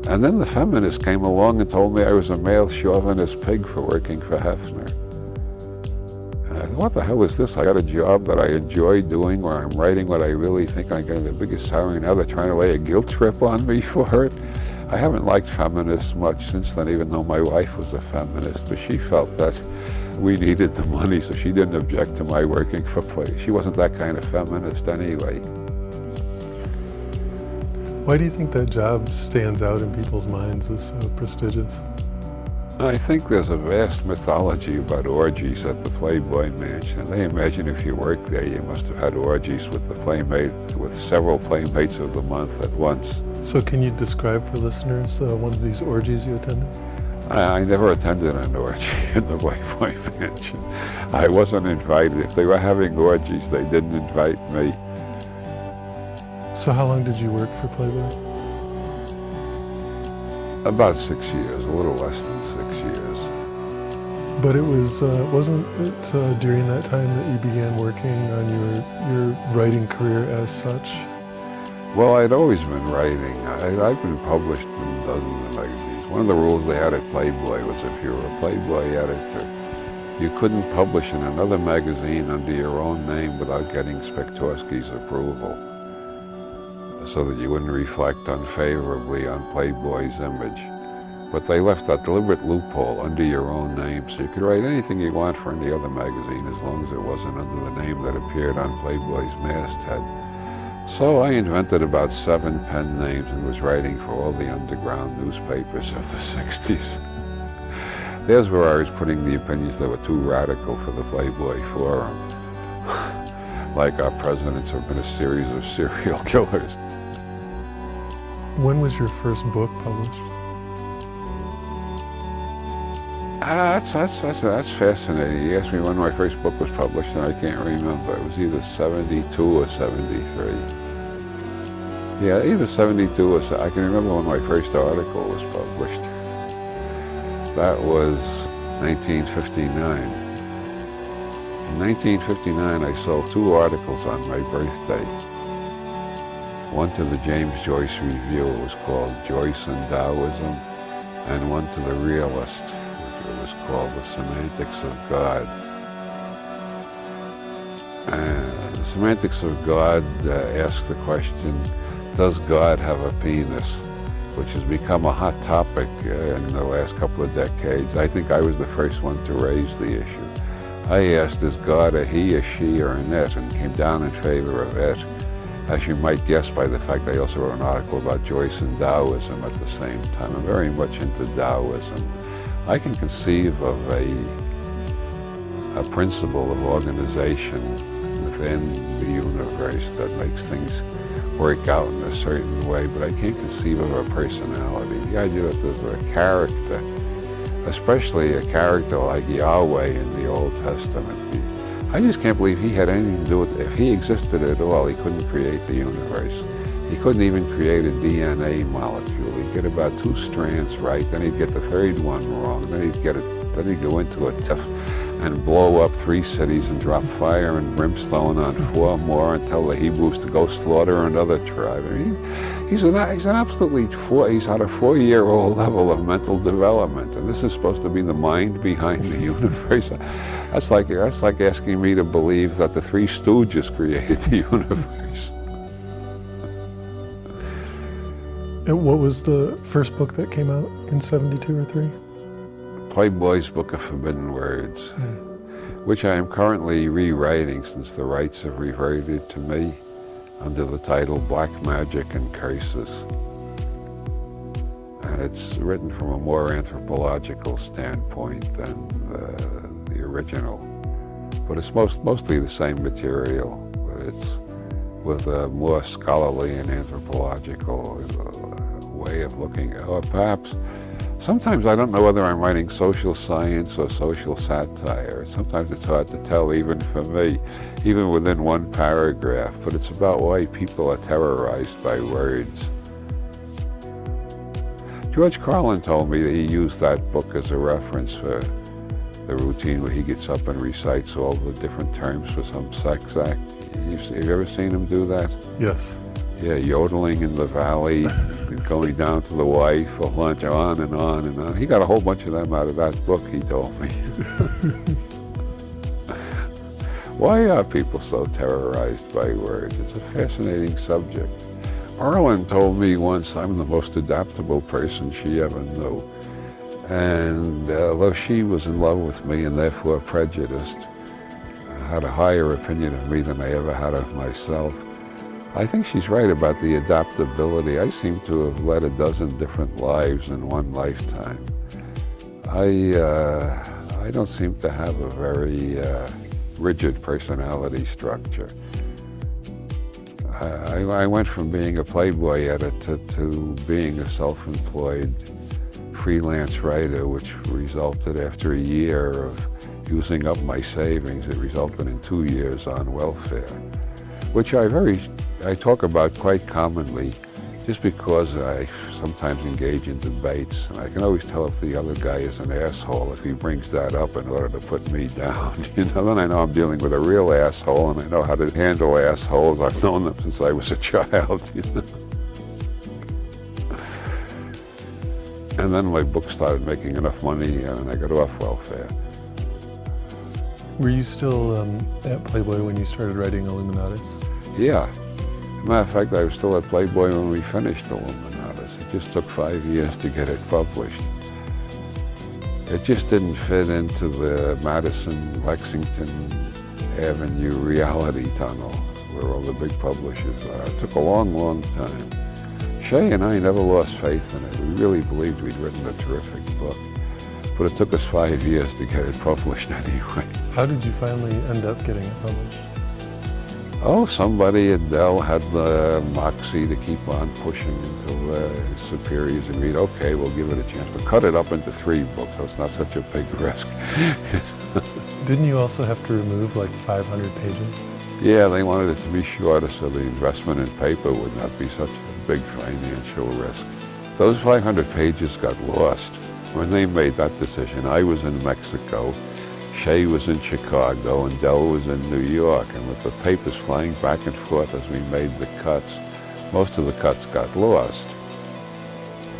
And then the feminists came along and told me I was a male chauvinist pig for working for Hefner. What the hell is this? I got a job that I enjoy doing where I'm writing what I really think I'm getting the biggest salary. Now they're trying to lay a guilt trip on me for it. I haven't liked feminists much since then, even though my wife was a feminist, but she felt that we needed the money, so she didn't object to my working for Play. She wasn't that kind of feminist anyway. Why do you think that job stands out in people's minds as so prestigious? I think there's a vast mythology about orgies at the Playboy Mansion. They imagine if you worked there, you must have had orgies with with several playmates of the month at once. So can you describe for listeners one of these orgies you attended? I never attended an orgy in the Playboy Mansion. I wasn't invited. If they were having orgies, they didn't invite me. So how long did you work for Playboy? About 6 years, a little less than 6 years. But it was, wasn't it during that time that you began working on your writing career as such? Well, I'd always been writing. I've been published in dozens of magazines. One of the rules they had at Playboy was if you were a Playboy editor, you couldn't publish in another magazine under your own name without getting Spektorsky's approval, so that you wouldn't reflect unfavorably on Playboy's image. But they left that deliberate loophole under your own name, so you could write anything you want for any other magazine as long as it wasn't under the name that appeared on Playboy's masthead. So I invented about 7 pen names and was writing for all the underground newspapers of the 60s. There's where I was putting the opinions that were too radical for the Playboy Forum. Like our presidents have been a series of serial killers. When was your first book published? That's fascinating. You asked me when my first book was published, and I can't remember. It was either 72 or 73. Yeah, either 72 or I can remember when my first article was published. That was 1959. In 1959, I sold 2 articles on my birthday. One to the James Joyce Review, it was called Joyce and Taoism, and one to the Realist, it was called The Semantics of God. And the Semantics of God asks the question, does God have a penis? Which has become a hot topic in the last couple of decades. I think I was the first one to raise the issue. I asked, is God a he, a she, or an it, and came down in favor of it. As you might guess by the fact I also wrote an article about Joyce and Taoism at the same time. I'm very much into Taoism. I can conceive of a principle of organization within the universe that makes things work out in a certain way, but I can't conceive of a personality. The idea that there's a character, especially a character like Yahweh in the Old Testament, I just can't believe he had anything to do with it. If he existed at all, he couldn't create the universe. He couldn't even create a DNA molecule. He'd get about 2 strands right, then he'd get the 3rd one wrong, then he'd go into a tiff and blow up 3 cities and drop fire and brimstone on 4 more and tell the Hebrews to go slaughter another tribe. I mean, he's an absolutely he's at a 4-year-old level of mental development, and this is supposed to be the mind behind the universe. That's like asking me to believe that the 3 Stooges created the universe. And what was the first book that came out in 72 or 3? Playboy's Book of Forbidden Words, which I am currently rewriting since the rights have reverted to me under the title Black Magic and Curses. And it's written from a more anthropological standpoint than the original. But it's mostly the same material, but it's with a more scholarly and anthropological way of looking at it. Or perhaps sometimes I don't know whether I'm writing social science or social satire. Sometimes it's hard to tell, even for me, even within one paragraph, but it's about why people are terrorized by words. George Carlin told me that he used that book as a reference for the routine where he gets up and recites all the different terms for some sex act. Have you ever seen him do that? Yes. Yeah, yodeling in the valley, going down to the wife for lunch, on and on and on. He got a whole bunch of them out of that book, he told me. Why are people so terrorized by words? It's a fascinating subject. Arlen told me once I'm the most adaptable person she ever knew. And although she was in love with me and therefore prejudiced, had a higher opinion of me than I ever had of myself, I think she's right about the adaptability. I seem to have led a dozen different lives in one lifetime. I don't seem to have a very rigid personality structure. I went from being a Playboy editor to being a self-employed freelance writer, which resulted after a year of using up my savings. It resulted in 2 years on welfare, which I talk about quite commonly just because I sometimes engage in debates, and I can always tell if the other guy is an asshole if he brings that up in order to put me down. Then I know I'm dealing with a real asshole, and I know how to handle assholes. I've known them since I was a child. And then my book started making enough money, and I got off welfare. Were you still at Playboy when you started writing Illuminatus? Yeah. Matter of fact, I was still at Playboy when we finished Illuminatus. It just took 5 years to get it published. It just didn't fit into the Madison, Lexington Avenue reality tunnel where all the big publishers are. It took a long, long time. Shay and I never lost faith in it. We really believed we'd written a terrific book. But it took us 5 years to get it published anyway. How did you finally end up getting it published? Oh, somebody at Dell had the moxie to keep on pushing until his superiors agreed, okay, we'll give it a chance, but cut it up into 3 books so it's not such a big risk. Didn't you also have to remove like 500 pages? Yeah, they wanted it to be shorter so the investment in paper would not be such a big financial risk. Those 500 pages got lost. When they made that decision, I was in Mexico, Shay was in Chicago, and Dell was in New York, and with the papers flying back and forth as we made the cuts, most of the cuts got lost.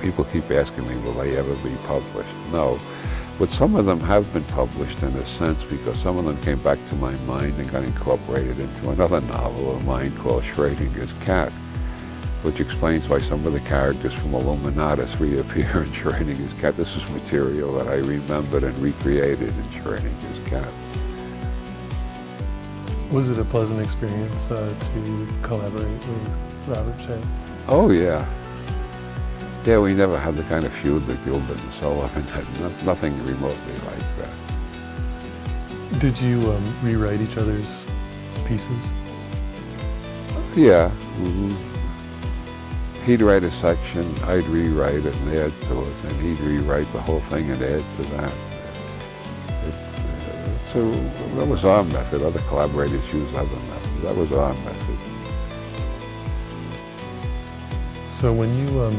People keep asking me, will they ever be published? No, but some of them have been published in a sense because some of them came back to my mind and got incorporated into another novel of mine called Schrodinger's Cat, which explains why some of the characters from Illuminatus reappear in Schrodinger's Cat. This is material that I remembered and recreated in Schrodinger's Cat. Was it a pleasant experience to collaborate with Robert Shay? Oh, yeah. Yeah, we never had the kind of feud that Gilbert and Sullivan had. Nothing remotely like that. Did you rewrite each other's pieces? Yeah. Mm-hmm. He'd write a section, I'd rewrite it and add to it, and he'd rewrite the whole thing and add to that. So that was our method. Other collaborators used other methods. That was our method. So when you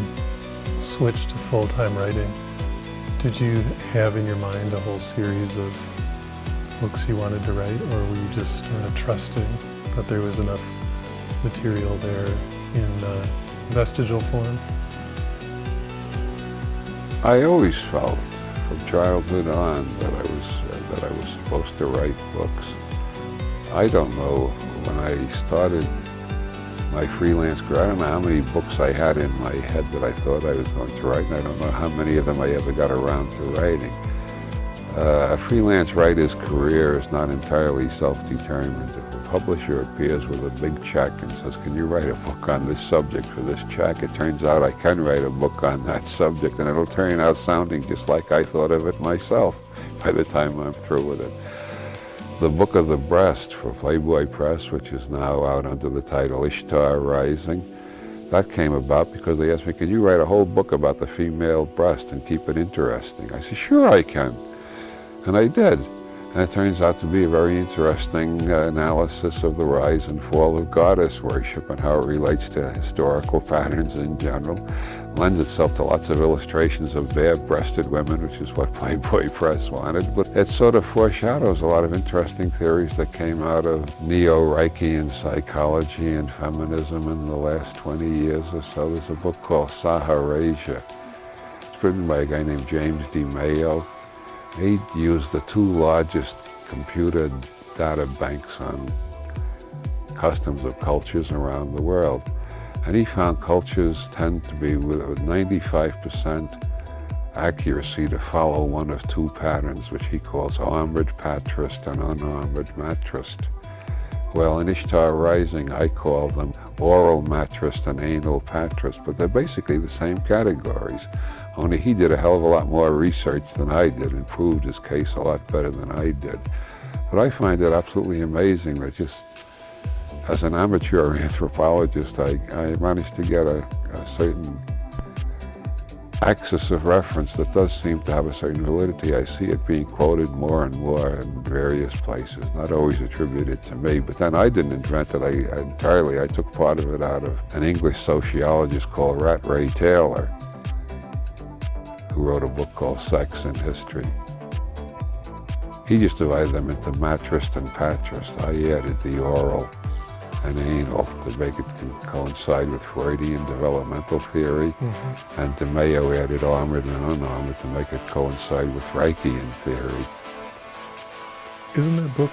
switched to full-time writing, did you have in your mind a whole series of books you wanted to write, or were you just trusting that there was enough material there in vestigial form? I always felt from childhood on that I was supposed to write books. I don't know, when I started my freelance career, I don't know how many books I had in my head that I thought I was going to write, and I don't know how many of them I ever got around to writing. A freelance writer's career is not entirely self-determined. If a publisher appears with a big check and says, can you write a book on this subject for this check? It turns out I can write a book on that subject, and it'll turn out sounding just like I thought of it myself by the time I'm through with it. The Book of the Breast for Playboy Press, which is now out under the title Ishtar Rising, that came about because they asked me, can you write a whole book about the female breast and keep it interesting? I said, sure I can. And I did. And it turns out to be a very interesting analysis of the rise and fall of goddess worship and how it relates to historical patterns in general. Lends itself to lots of illustrations of bare-breasted women, which is what Playboy Press wanted. But it sort of foreshadows a lot of interesting theories that came out of neo-Reichian psychology and feminism in the last 20 years or so. There's a book called Saharasia. It's written by a guy named James D. Mayo. He used the two largest computer data banks on customs of cultures around the world. And he found cultures tend to be with 95% accuracy to follow one of two patterns, which he calls armored patrist and unarmored matrist. Well, in Ishtar Rising, I call them oral matrist and anal patrist, but they're basically the same categories. Only he did a hell of a lot more research than I did and proved his case a lot better than I did. But I find it absolutely amazing that just as an amateur anthropologist, I managed to get a certain axis of reference that does seem to have a certain validity. I see it being quoted more and more in various places, not always attributed to me, but then I didn't invent it entirely. I took part of it out of an English sociologist called Ray Taylor, who wrote a book called Sex and History. He just divided them into matrist and patrist. I added the oral and anal to make it coincide with Freudian developmental theory, and DeMayo added armored and unarmored to make it coincide with Reichian theory. Isn't that book,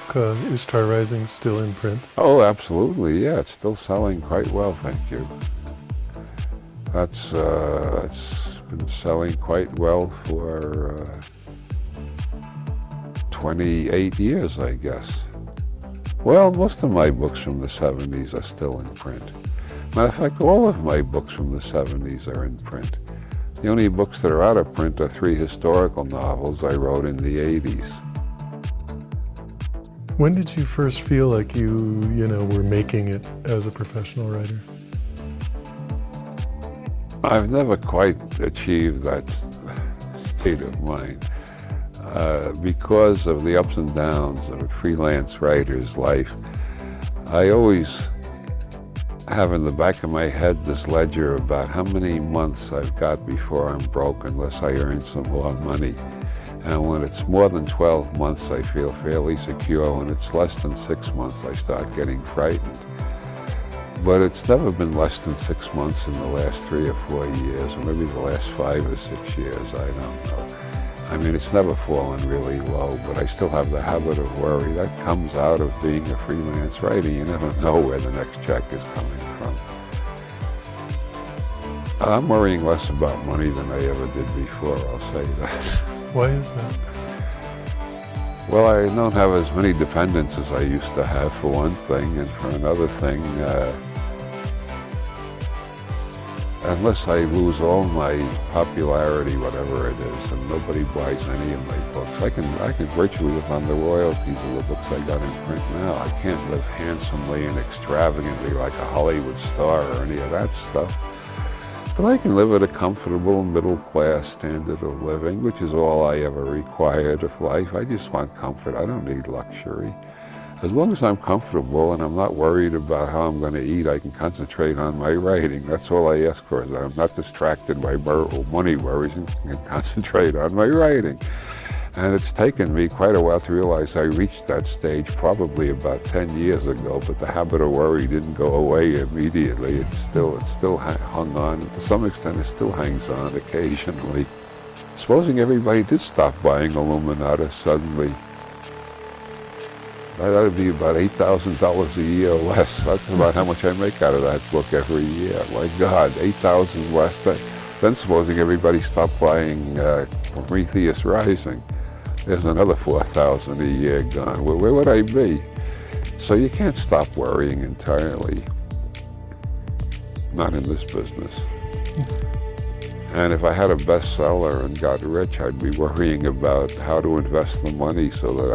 Ishtar Rising, still in print? Oh, absolutely, yeah. It's still selling quite well, thank you. That's been selling quite well for 28 years, I guess. Well, most of my books from the 70s are still in print. Matter of fact, all of my books from the 70s are in print. The only books that are out of print are 3 historical novels I wrote in the 80s. When did you first feel like you were making it as a professional writer? I've never quite achieved that state of mind. Because of the ups and downs of a freelance writer's life, I always have in the back of my head this ledger about how many months I've got before I'm broke unless I earn some more money. And when it's more than 12 months, I feel fairly secure. When it's less than 6 months, I start getting frightened. But it's never been less than 6 months in the last 3 or 4 years, or maybe the last 5 or 6 years, I don't know. I mean, it's never fallen really low, but I still have the habit of worry. That comes out of being a freelance writer. You never know where the next check is coming from. I'm worrying less about money than I ever did before, I'll say that. Why is that? Well, I don't have as many dependents as I used to have, for one thing, and for another thing, unless I lose all my popularity, whatever it is, and nobody buys any of my books, I can virtually live on the royalties of the books I got in print now. I can't live handsomely and extravagantly like a Hollywood star or any of that stuff. But I can live at a comfortable middle-class standard of living, which is all I ever required of life. I just want comfort. I don't need luxury. As long as I'm comfortable and I'm not worried about how I'm going to eat, I can concentrate on my writing. That's all I ask for, is that I'm not distracted by money worries and can concentrate on my writing. And it's taken me quite a while to realize I reached that stage probably about 10 years ago, but the habit of worry didn't go away immediately. It still hung on. To some extent, it still hangs on occasionally. Supposing everybody did stop buying Illuminati suddenly, that ought to be about $8,000 a year less. That's about how much I make out of that book every year. My God, 8,000 less. Then supposing everybody stopped buying Prometheus Rising, there's another 4,000 a year gone. Where would I be? So you can't stop worrying entirely. Not in this business. And if I had a bestseller and got rich, I'd be worrying about how to invest the money so that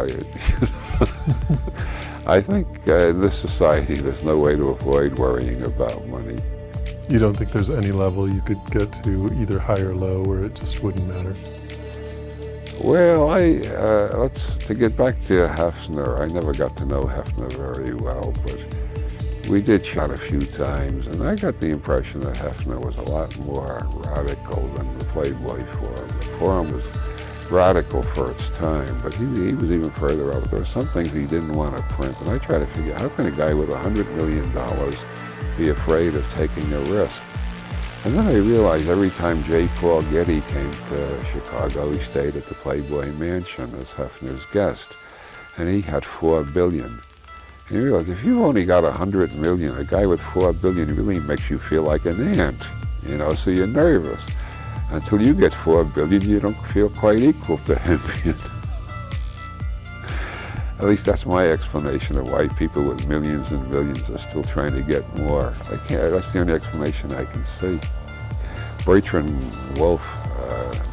I think in this society there's no way to avoid worrying about money. You don't think there's any level you could get to, either high or low, where it just wouldn't matter? Well, to get back to Hefner, I never got to know Hefner very well, but we did chat a few times, and I got the impression that Hefner was a lot more radical than the Playboy Forum. The Forum was radical for its time, but he was even further out. There were some things he didn't want to print, and I try to figure out, how can a guy with $100 million be afraid of taking a risk? And then I realized every time J. Paul Getty came to Chicago, he stayed at the Playboy Mansion as Hefner's guest, and he had $4 billion. And you realize if you've only got $100 million, a guy with $4 billion really makes you feel like an ant, so you're nervous. Until you get $4 billion, you don't feel quite equal to him. At least that's my explanation of why people with millions and millions are still trying to get more. That's the only explanation I can see. Bertrand Wolfe,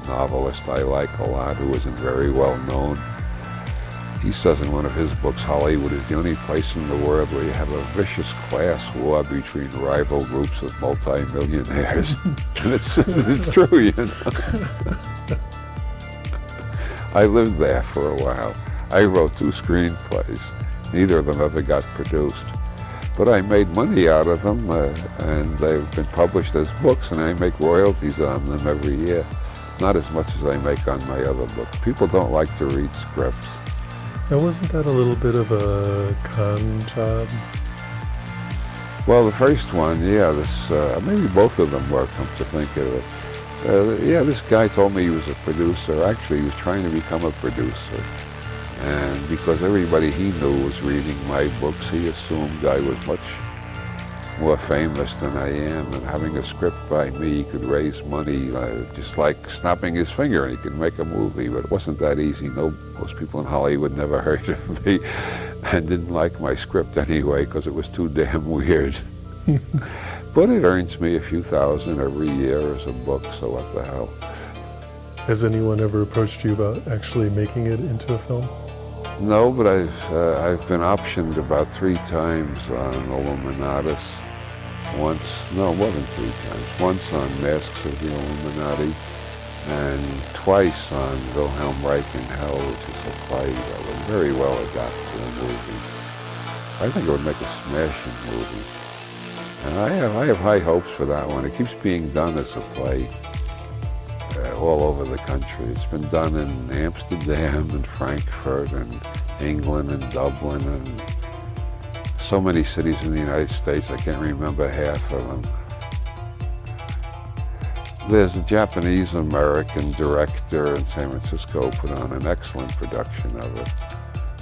novelist I like a lot, who isn't very well known, he says in one of his books, Hollywood is the only place in the world where you have a vicious class war between rival groups of multi-millionaires. And it's true, I lived there for a while. I wrote 2 screenplays. Neither of them ever got produced. But I made money out of them, and they've been published as books, and I make royalties on them every year. Not as much as I make on my other books. People don't like to read scripts. Now, wasn't that a little bit of a con job? Well, the first one, maybe both of them were, come to think of it. This guy told me he was a producer. Actually, he was trying to become a producer. And because everybody he knew was reading my books, he assumed I was much more famous than I am. And having a script by me, he could raise money, just like snapping his finger, and he could make a movie. But it wasn't that easy. Most people in Hollywood never heard of me and didn't like my script anyway because it was too damn weird. But it earns me a few thousand every year as a book, so what the hell. Has anyone ever approached you about actually making it into a film? No, but I've been optioned about 3 times on Illuminatus. More than 3 times. Once on Masks of the Illuminati, and twice on Wilhelm Reich in Hell, which is a play that would very well adapt to a movie. I think it would make a smashing movie. And I have high hopes for that one. It keeps being done as a play all over the country. It's been done in Amsterdam and Frankfurt and England and Dublin and so many cities in the United States. I can't remember half of them. There's a Japanese-American director in San Francisco put on an excellent production of it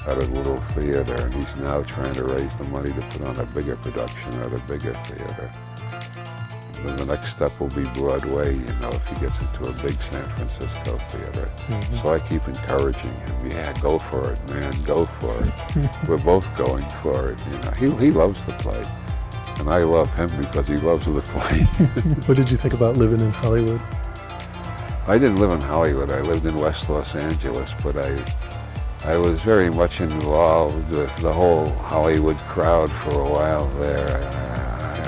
at a little theater, and he's now trying to raise the money to put on a bigger production at a bigger theater. Then the next step will be Broadway, if he gets into a big San Francisco theater. Mm-hmm. So I keep encouraging him, go for it, man, go for it. We're both going for it, He loves the play, and I love him because he loves the play. What did you think about living in Hollywood? I didn't live in Hollywood. I lived in West Los Angeles, but I was very much involved with the whole Hollywood crowd for a while there.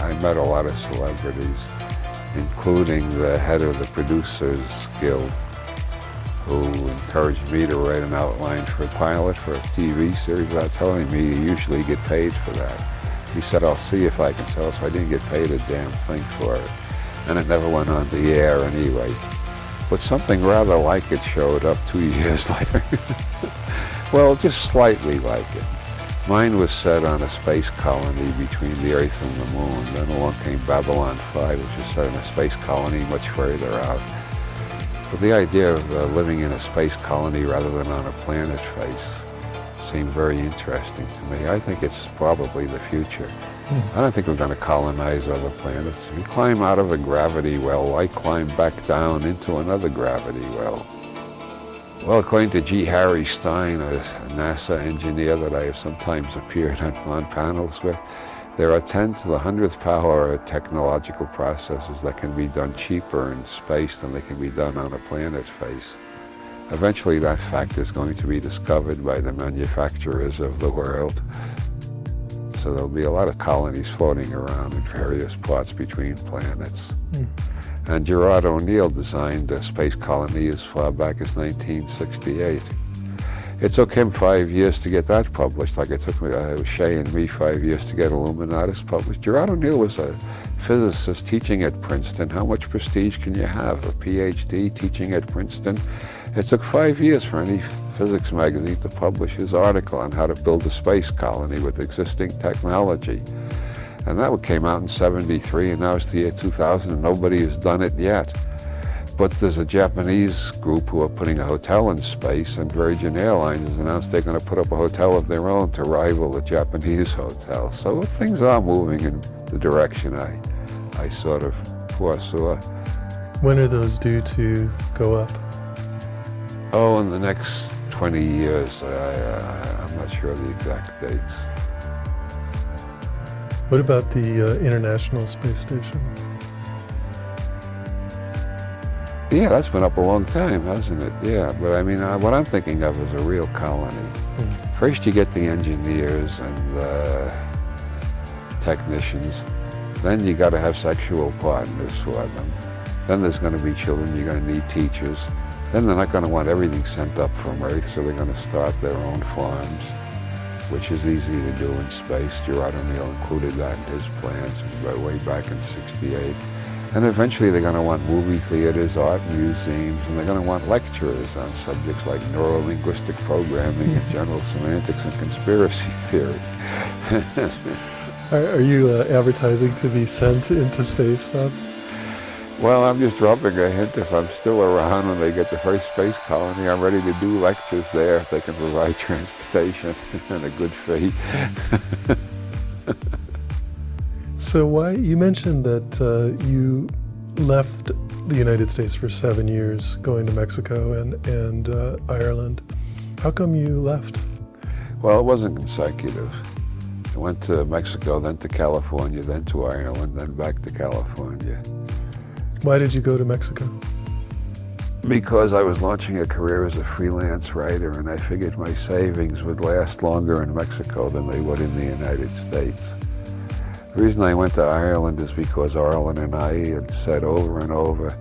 I met a lot of celebrities. including the head of the Producers Guild, who encouraged me to write an outline for a pilot for a TV series without telling me you usually get paid for that. He said, I'll see if I can sell it, so I didn't get paid a damn thing for it. And it never went on the air anyway. But something rather like it showed up 2 years later. Well, just slightly like it. Mine was set on a space colony between the Earth and the Moon. Then along came Babylon 5, which was set in a space colony much further out. But the idea of living in a space colony rather than on a planet's face seemed very interesting to me. I think it's probably the future. I don't think we're going to colonize other planets. We climb out of a gravity well. Why climb back down into another gravity well? Well, according to G. Harry Stein, a NASA engineer that I have sometimes appeared on panels with, there are 10 to the 100th power technological processes that can be done cheaper in space than they can be done on a planet's face. Eventually that fact is going to be discovered by the manufacturers of the world. So there'll be a lot of colonies floating around in various parts between planets. And Gerard O'Neill designed a space colony as far back as 1968. It took him 5 years to get that published, like it took Shea and me 5 years to get Illuminatus published. Gerard O'Neill was a physicist teaching at Princeton. How much prestige can you have? A PhD teaching at Princeton? It took 5 years for any physics magazine to publish his article on how to build a space colony with existing technology. And that came out in '73, and now it's the year 2000, and nobody has done it yet. But there's a Japanese group who are putting a hotel in space, and Virgin Airlines has announced they're going to put up a hotel of their own to rival the Japanese hotel. So things are moving in the direction I sort of foresaw. When are those due to go up? Oh, in the next 20 years. I'm not sure the exact dates. What about the International Space Station? Yeah, that's been up a long time, hasn't it? Yeah, but I mean, what I'm thinking of is a real colony. First you get the engineers and the technicians. Then you got to have sexual partners for them. Then there's going to be children. You're going to need teachers. Then they're not going to want everything sent up from Earth, so they're going to start their own farms, which is easy to do in space. Gerard O'Neill included that in his plans way back in '68. And eventually they're going to want movie theaters, art museums, and they're going to want lecturers on subjects like neurolinguistic programming and general semantics and conspiracy theory. Are you advertising to be sent into space, Bob? Well, I'm just dropping a hint. If I'm still around when they get the first space colony, I'm ready to do lectures there if they can provide transportation and a good fee. So you mentioned that you left the United States for 7 years, going to Mexico and Ireland. How come you left? Well, it wasn't consecutive. I went to Mexico, then to California, then to Ireland, then back to California. Why did you go to Mexico? Because I was launching a career as a freelance writer, and I figured my savings would last longer in Mexico than they would in the United States. The reason I went to Ireland is because Arlen and I had said over and over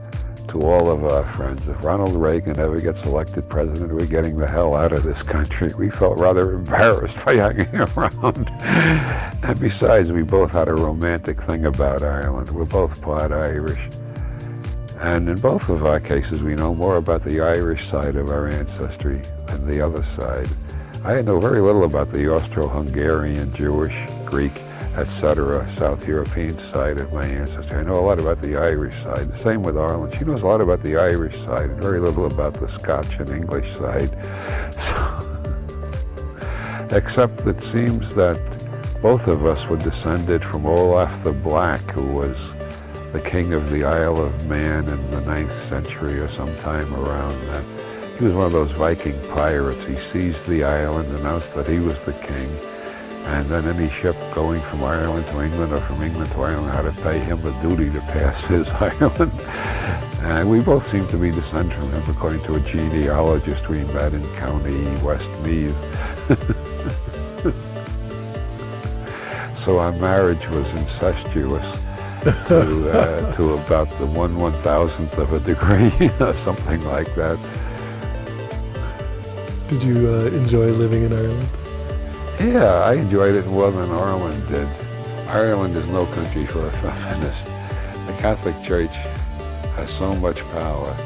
to all of our friends, if Ronald Reagan ever gets elected president, we're getting the hell out of this country. We felt rather embarrassed by hanging around. And besides, we both had a romantic thing about Ireland. We're both part Irish. And in both of our cases, we know more about the Irish side of our ancestry than the other side. I know very little about the Austro-Hungarian, Jewish, Greek, etc., South European side of my ancestry. I know a lot about the Irish side. The same with Arlen. She knows a lot about the Irish side and very little about the Scotch and English side. So, except it seems that both of us were descended from Olaf the Black, who was the king of the Isle of Man in the 9th century or sometime around then. He was one of those Viking pirates. He seized the island, announced that he was the king, and then any ship going from Ireland to England or from England to Ireland had to pay him a duty to pass his island. And we both seem to be descended from him, according to a genealogist we met in County Westmeath. So our marriage was incestuous. to about the 1/1000th of a degree, something like that. Did you enjoy living in Ireland? Yeah, I enjoyed it more than Ireland did. Ireland is no country for a feminist. The Catholic Church has so much power.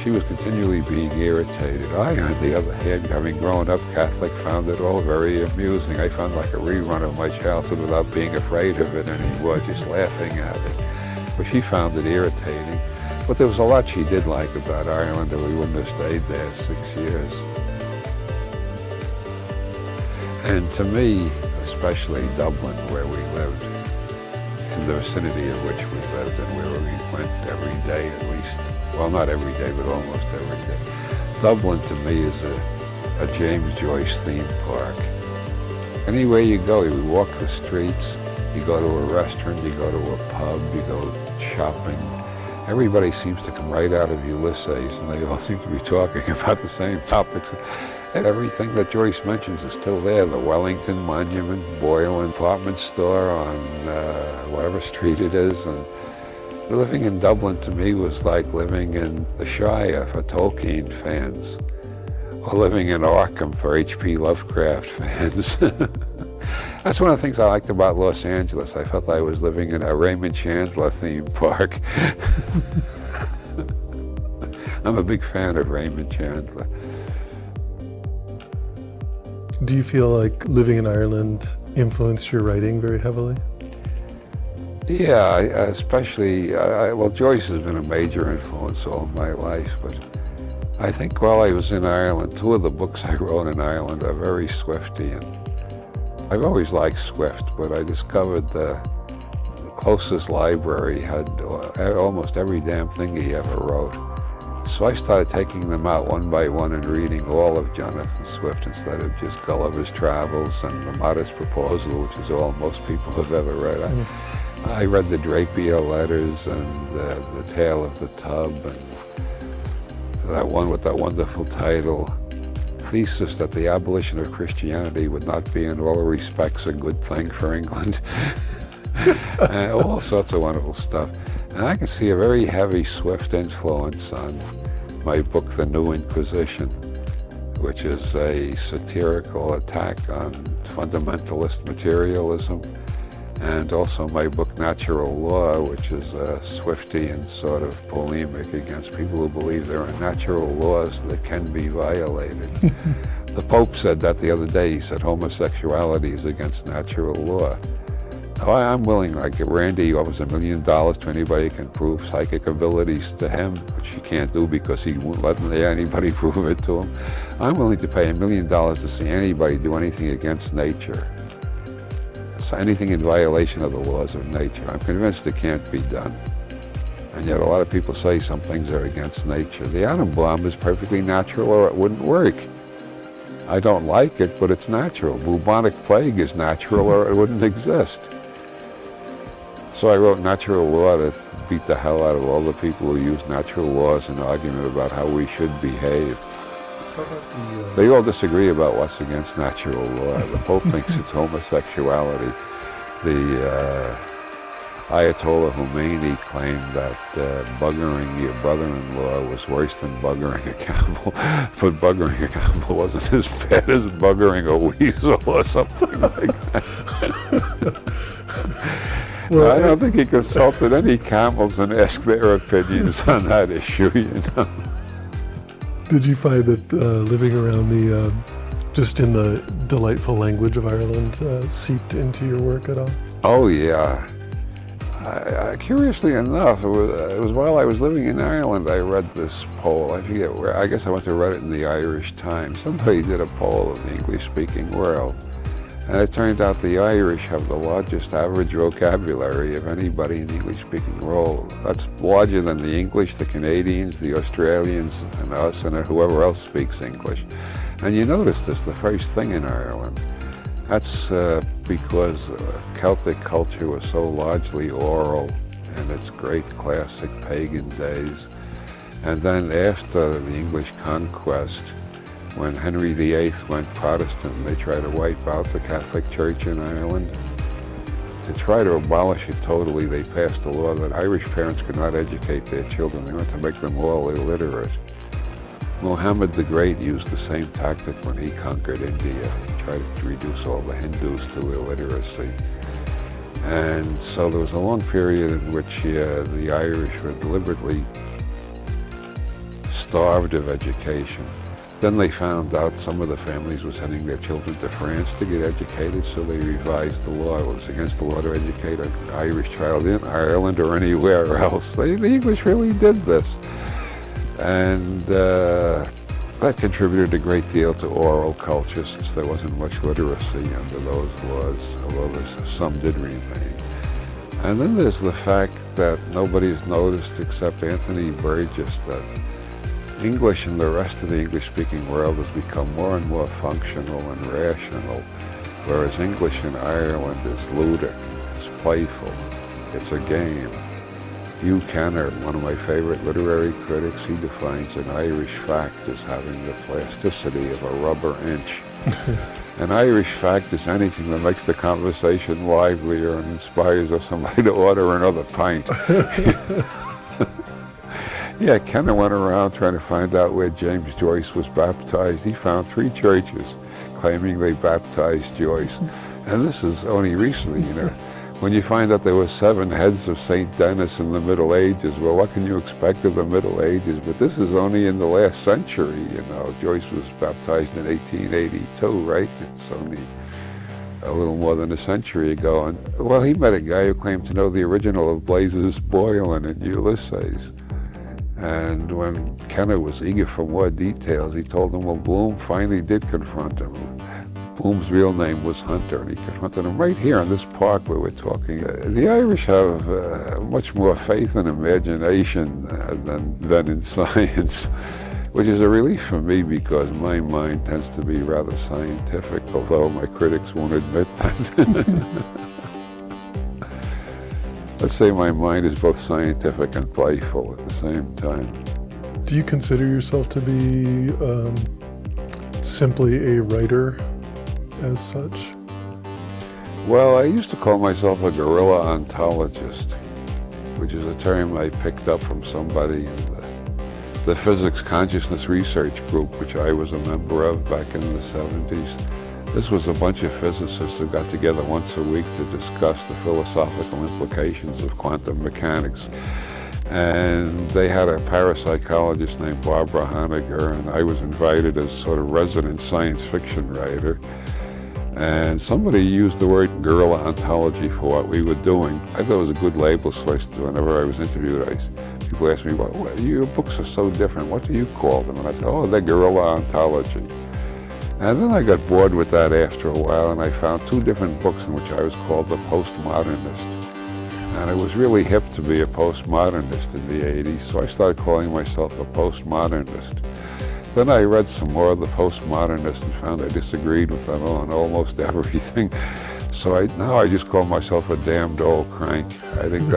She was continually being irritated. I, on the other hand, having grown up Catholic, found it all very amusing. I found like a rerun of my childhood without being afraid of it anymore, just laughing at it. But she found it irritating. But there was a lot she did like about Ireland, or we wouldn't have stayed there 6 years. And to me, especially Dublin, where we lived, in the vicinity of which we lived and where we went every day at least, well, not every day, but almost every day. Dublin to me is a James Joyce theme park. Anywhere you go, you walk the streets, you go to a restaurant, you go to a pub, you go shopping. Everybody seems to come right out of Ulysses, and they all seem to be talking about the same topics. And everything that Joyce mentions is still there. The Wellington Monument, Boylan Department Store on whatever street it is. And living in Dublin to me was like living in the Shire for Tolkien fans, or living in Arkham for H.P. Lovecraft fans. That's one of the things I liked about Los Angeles. I felt I was living in a Raymond Chandler theme park. I'm a big fan of Raymond Chandler. Do you feel like living in Ireland influenced your writing very heavily? Yeah, especially, well, Joyce has been a major influence all my life, but I think while I was in Ireland, two of the books I wrote in Ireland are very Swiftian. I've always liked Swift, but I discovered the closest library had almost every damn thing he ever wrote. So I started taking them out one by one and reading all of Jonathan Swift instead of just Gulliver's Travels and The Modest Proposal, which is all most people have ever read. I read the Drapier Letters and the Tale of the Tub and that one with that wonderful title, Thesis that the abolition of Christianity would not be in all respects a good thing for England. And all sorts of wonderful stuff. And I can see a very heavy Swift influence on my book, The New Inquisition, which is a satirical attack on fundamentalist materialism, and also my book, Natural Law, which is a Swiftian sort of polemic against people who believe there are natural laws that can be violated. The Pope said that the other day. He said homosexuality is against natural law. I'm willing, like if Randy offers $1 million to anybody who can prove psychic abilities to him, which he can't do because he won't let anybody prove it to him. I'm willing to pay $1 million to see anybody do anything against nature. So anything in violation of the laws of nature. I'm convinced it can't be done. And yet a lot of people say some things are against nature. The atom bomb is perfectly natural or it wouldn't work. I don't like it, but it's natural. Bubonic plague is natural or it wouldn't exist. So I wrote Natural Law to beat the hell out of all the people who use natural laws in argument about how we should behave. They all disagree about what's against natural law. The Pope thinks it's homosexuality. The Ayatollah Khomeini claimed that buggering your brother-in-law was worse than buggering a camel, but buggering a camel wasn't as bad as buggering a weasel or something like that. Well, I don't think he consulted any camels and asked their opinions on that issue, you know. Did you find that living around the, just in the delightful language of Ireland, seeped into your work at all? Oh, yeah. Curiously enough, it was while I was living in Ireland, I read this poll. I forget where. I guess I went to read it in the Irish Times. Somebody did a poll of the English-speaking world. And it turned out the Irish have the largest average vocabulary of anybody in the English-speaking world. That's larger than the English, the Canadians, the Australians, and us, and whoever else speaks English. And you notice this, the first thing in Ireland. That's because Celtic culture was so largely oral in its great classic pagan days. And then after the English conquest, when Henry VIII went Protestant, they tried to wipe out the Catholic Church in Ireland. to try to abolish it totally, they passed a law that Irish parents could not educate their children. They wanted to make them all illiterate. Muhammad the Great used the same tactic when he conquered India. He tried to reduce all the Hindus to illiteracy. And so there was a long period in which the Irish were deliberately starved of education. Then they found out some of the families were sending their children to France to get educated, so they revised the law. It was against the law to educate an Irish child in Ireland or anywhere else. The English really did this. And that contributed a great deal to oral culture, since there wasn't much literacy under those laws, although some did remain. And then there's the fact that nobody's noticed except Anthony Burgess that English in the rest of the English-speaking world has become more and more functional and rational, whereas English in Ireland is ludic, it's playful, it's a game. Hugh Kenner, one of my favorite literary critics, he defines an Irish fact as having the plasticity of a rubber inch. An Irish fact is anything that makes the conversation livelier and inspires somebody to order another pint. Yeah, Kenner went around trying to find out where James Joyce was baptized. He found 3 churches claiming they baptized Joyce. And this is only recently, you know. When you find out there were 7 heads of St. Denis in the Middle Ages, well, what can you expect of the Middle Ages? But this is only in the last century, you know. Joyce was baptized in 1882, right? It's only a little more than a century ago. And, well, he met a guy who claimed to know the original of Blazes Boylan in Ulysses. And when Kenner was eager for more details, he told him, well, Bloom finally did confront him. Bloom's real name was Hunter, and he confronted him right here in this park where we're talking. The Irish have much more faith and imagination than in science, which is a relief for me because my mind tends to be rather scientific, although my critics won't admit that. Let's say my mind is both scientific and playful at the same time. Do you consider yourself to be simply a writer as such? Well, I used to call myself a guerrilla ontologist, which is a term I picked up from somebody in the Physics Consciousness Research Group, which I was a member of back in the 70s. This was a bunch of physicists who got together once a week to discuss the philosophical implications of quantum mechanics. And they had a parapsychologist named Barbara Honegger, and I was invited as sort of resident science fiction writer. And somebody used the word guerrilla ontology for what we were doing. I thought it was a good label, so whenever I was interviewed, people asked me, well, your books are so different, what do you call them? And I said, oh, they're guerrilla ontology. And then I got bored with that after a while, and I found 2 different books in which I was called the postmodernist. And it was really hip to be a postmodernist in the 80s, so I started calling myself a postmodernist. Then I read some more of the postmodernists and found I disagreed with them on almost everything. So now I just call myself a damned old crank. I think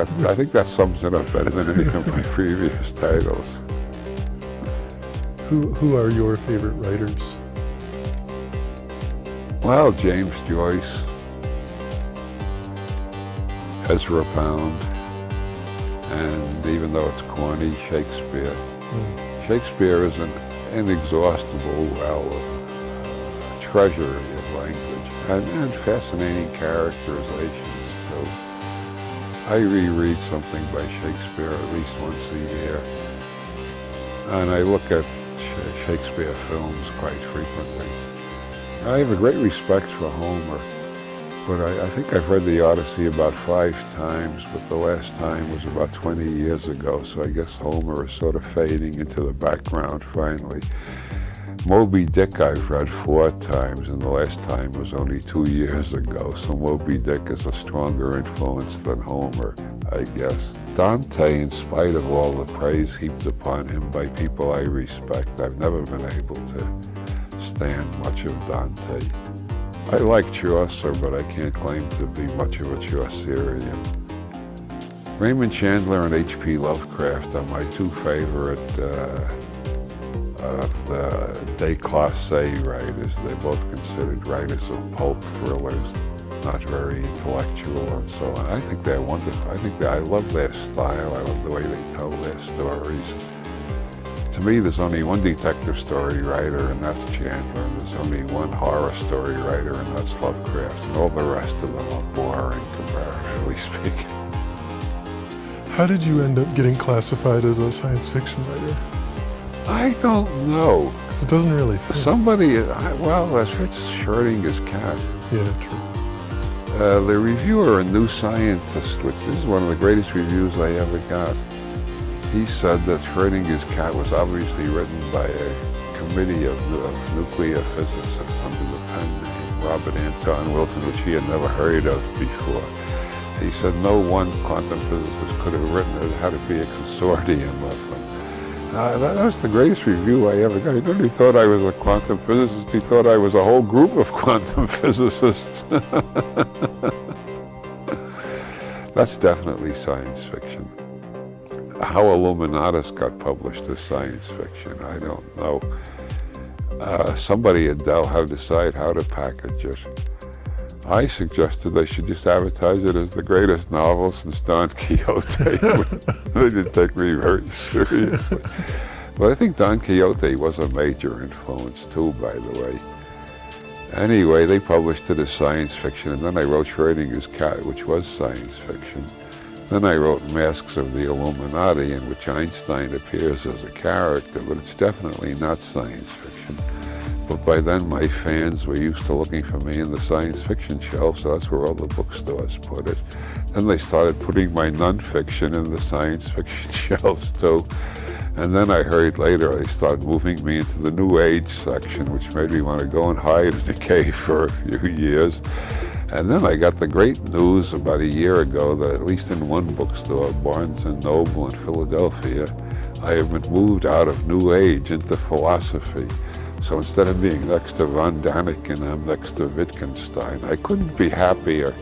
that sums it up better than any of my previous titles. Who are your favorite writers? Well, James Joyce, Ezra Pound, and even though it's corny, Shakespeare. Shakespeare is an inexhaustible well of treasury of language and fascinating characterizations too. I reread something by Shakespeare at least once a year, and I look at Shakespeare films quite frequently. I have a great respect for Homer, but I think I've read the Odyssey about 5 times, but the last time was about 20 years ago, so I guess Homer is sort of fading into the background finally. Moby Dick I've read 4 times, and the last time was only 2 years ago, so Moby Dick is a stronger influence than Homer, I guess. Dante, in spite of all the praise heaped upon him by people I respect, I've never been able to stand much of Dante. I like Chaucer, but I can't claim to be much of a Chaucerian. Raymond Chandler and H.P. Lovecraft are my 2 favorite of the déclassé writers. They're both considered writers of pulp thrillers. not very intellectual and so on. I think they're wonderful. I love their style. I love the way they tell their stories. To me, there's only one detective story writer, and that's Chandler. There's only one horror story writer, and that's Lovecraft. And all the rest of them are boring, comparatively speaking. How did you end up getting classified as a science fiction writer? I don't know. Because it doesn't really fit. That's Fritz Schrodinger's cat. Yeah, true. The reviewer in New Scientist, which is one of the greatest reviews I ever got, he said that Schrodinger's cat was obviously written by a committee of nuclear physicists under the pen name Robert Anton Wilson, which he had never heard of before. He said no one quantum physicist could have written it. It had to be a consortium of them. That was the greatest review I ever got. He really thought I was a quantum physicist. He thought I was a whole group of quantum physicists. That's definitely science fiction. How Illuminatus got published as science fiction, I don't know. Somebody at Dell had to decide how to package it. I suggested they should just advertise it as the greatest novel since Don Quixote. They didn't take me very seriously. But I think Don Quixote was a major influence too, by the way. Anyway, they published it as science fiction, and then I wrote Schrodinger's Cat, which was science fiction. Then I wrote Masks of the Illuminati, in which Einstein appears as a character, but it's definitely not science fiction. But by then my fans were used to looking for me in the science fiction shelf, so that's where all the bookstores put it. Then they started putting my nonfiction in the science fiction shelves too. And then I heard later they started moving me into the New Age section, which made me want to go and hide in a cave for a few years. And then I got the great news about a year ago that at least in one bookstore, Barnes & Noble in Philadelphia, I have been moved out of New Age into philosophy. So instead of being next to von Daniken, I'm next to Wittgenstein. I couldn't be happier.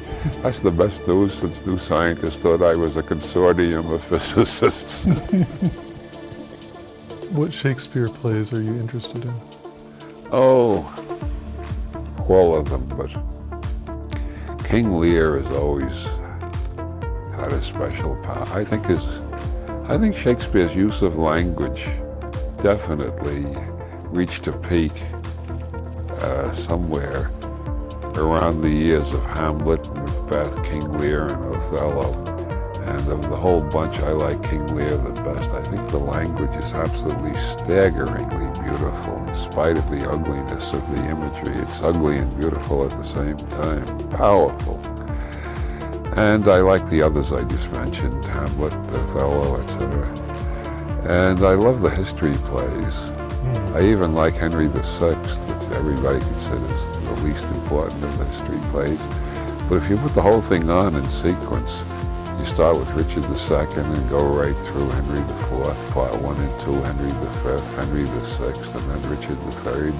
That's the best news since New Scientist thought I was a consortium of physicists. What Shakespeare plays are you interested in? Oh, all of them, but King Lear has always had a special power. I think Shakespeare's use of language definitely reached a peak somewhere around the years of Hamlet, Macbeth, King Lear, and Othello. And of the whole bunch, I like King Lear the best. I think the language is absolutely staggeringly beautiful, in spite of the ugliness of the imagery. It's ugly and beautiful at the same time, powerful. And I like the others I just mentioned, Hamlet, Othello, etc. And I love the history plays. I even like Henry VI, which everybody considers the least important of the history plays. But if you put the whole thing on in sequence, you start with Richard II and go right through Henry IV, Part 1 and 2, Henry V, Henry VI, and then Richard III.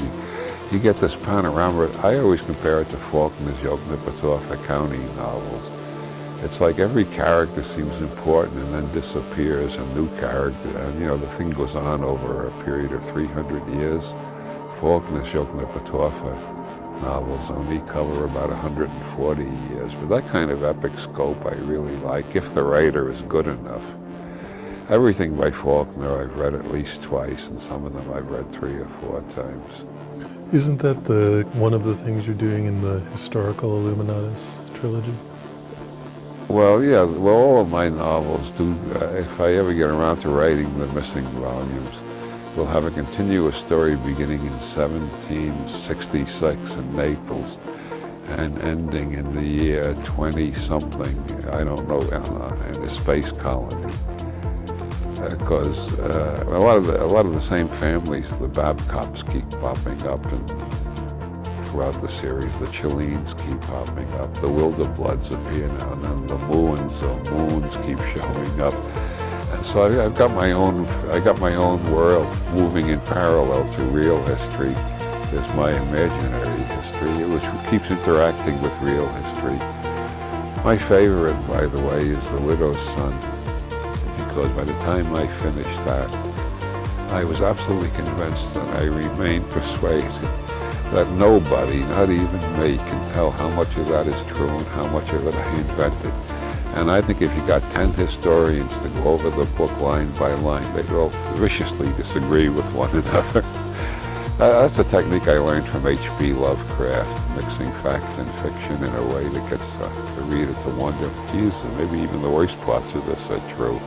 You get this panorama. I always compare it to Faulkner's Yoknapatawpha County novels. It's like every character seems important and then disappears, a new character, and the thing goes on over a period of 300 years. Faulkner's Yoknapatawpha novels only cover about 140 years, but that kind of epic scope I really like, if the writer is good enough. Everything by Faulkner I've read at least twice, and some of them I've read 3 or 4 times. Isn't that one of the things you're doing in the historical Illuminatus trilogy? Well, yeah, all of my novels do, if I ever get around to writing the missing volumes, we'll have a continuous story beginning in 1766 in Naples and ending in the year 20-something, I don't know, in a space colony. Because a lot of the same families, the Babcocks, keep popping up throughout the series. The Chillines keep popping up. The Wilderbloods appear now and then. The Moons keep showing up. And so I got my own world moving in parallel to real history. There's my imaginary history, which keeps interacting with real history. My favorite, by the way, is The Widow's Son, because by the time I finished that, I was absolutely convinced, and I remained persuaded, that nobody, not even me, can tell how much of that is true and how much of it I invented. And I think if you got 10 historians to go over the book line by line, they'd all viciously disagree with one another. That's a technique I learned from H.P. Lovecraft, mixing fact and fiction in a way that gets the reader to wonder, geez, maybe even the worst parts of this are true.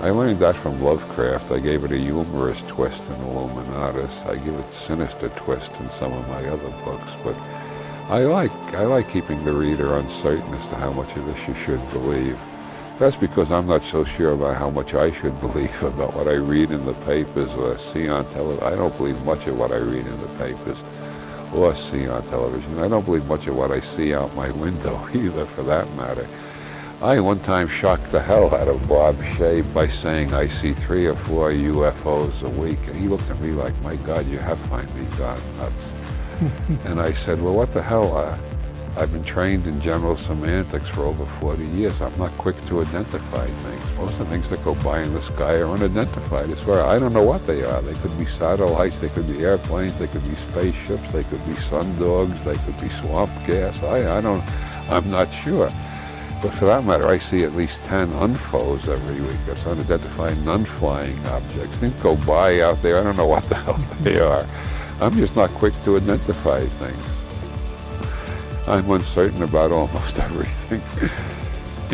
I learned that from Lovecraft. I gave it a humorous twist in Illuminatus. I give it a sinister twist in some of my other books, but I like keeping the reader uncertain as to how much of this you should believe. That's because I'm not so sure about how much I should believe about what I read in the papers or see on television. I don't believe much of what I read in the papers or see on television. I don't believe much of what I see out my window either, for that matter. I one time shocked the hell out of Bob Shea by saying I see 3 or 4 UFOs a week. And he looked at me like, my God, you have finally gone nuts. And I said, well, what the hell? I've been trained in general semantics for over 40 years. I'm not quick to identify things. Most of the things that go by in the sky are unidentified. As far I don't know what they are. They could be satellites, they could be airplanes, they could be spaceships, they could be sundogs, they could be swamp gas. I'm not sure. But for that matter, I see at least 10 UNFOs every week. That's unidentified, non-flying objects. Things go by out there. I don't know what the hell they are. I'm just not quick to identify things. I'm uncertain about almost everything,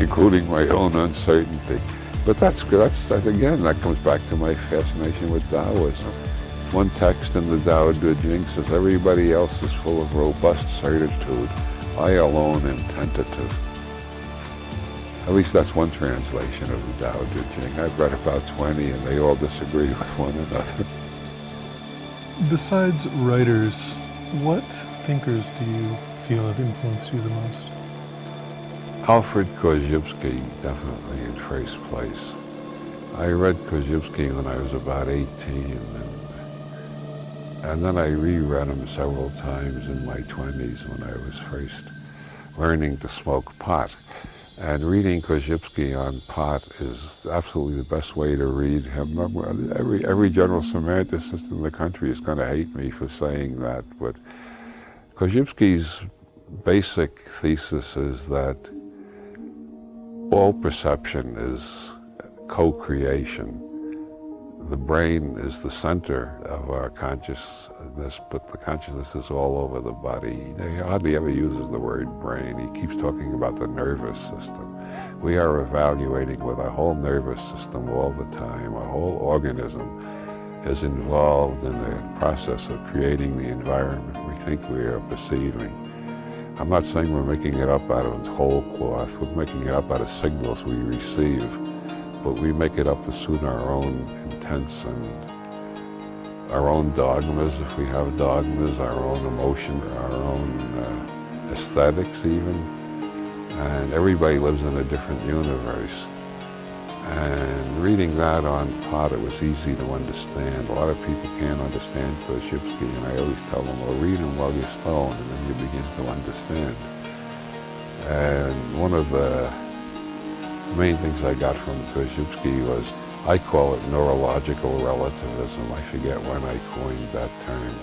including my own uncertainty. But that's good. Again, that comes back to my fascination with Taoism. One text in the Tao Te Ching says, everybody else is full of robust certitude. I alone am tentative. At least that's one translation of the Tao Te Ching. I've read about 20 and they all disagree with one another. Besides writers, what thinkers do you feel have influenced you the most? Alfred Korzybski, definitely in first place. I read Korzybski when I was about 18, and then I reread him several times in my 20s when I was first learning to smoke pot. And reading Korzybski on pot is absolutely the best way to read him. Every general semanticist in the country is going to hate me for saying that, but Korzybski's basic thesis is that all perception is co-creation. The brain is the center of our consciousness, but the consciousness is all over the body. He hardly ever uses the word brain. He keeps talking about the nervous system. We are evaluating with our whole nervous system all the time. Our whole organism is involved in the process of creating the environment we think we are perceiving. I'm not saying we're making it up out of whole cloth. We're making it up out of signals we receive. But we make it up to suit our own intents and our own dogmas, if we have dogmas, our own emotion, our own aesthetics even. And everybody lives in a different universe. And reading that on pot, it was easy to understand. A lot of people can't understand Korzybski, and I always tell them, well, read him while you're stoned, and then you begin to understand. And one of the main things I got from Korzybski was, I call it neurological relativism. I forget when I coined that term.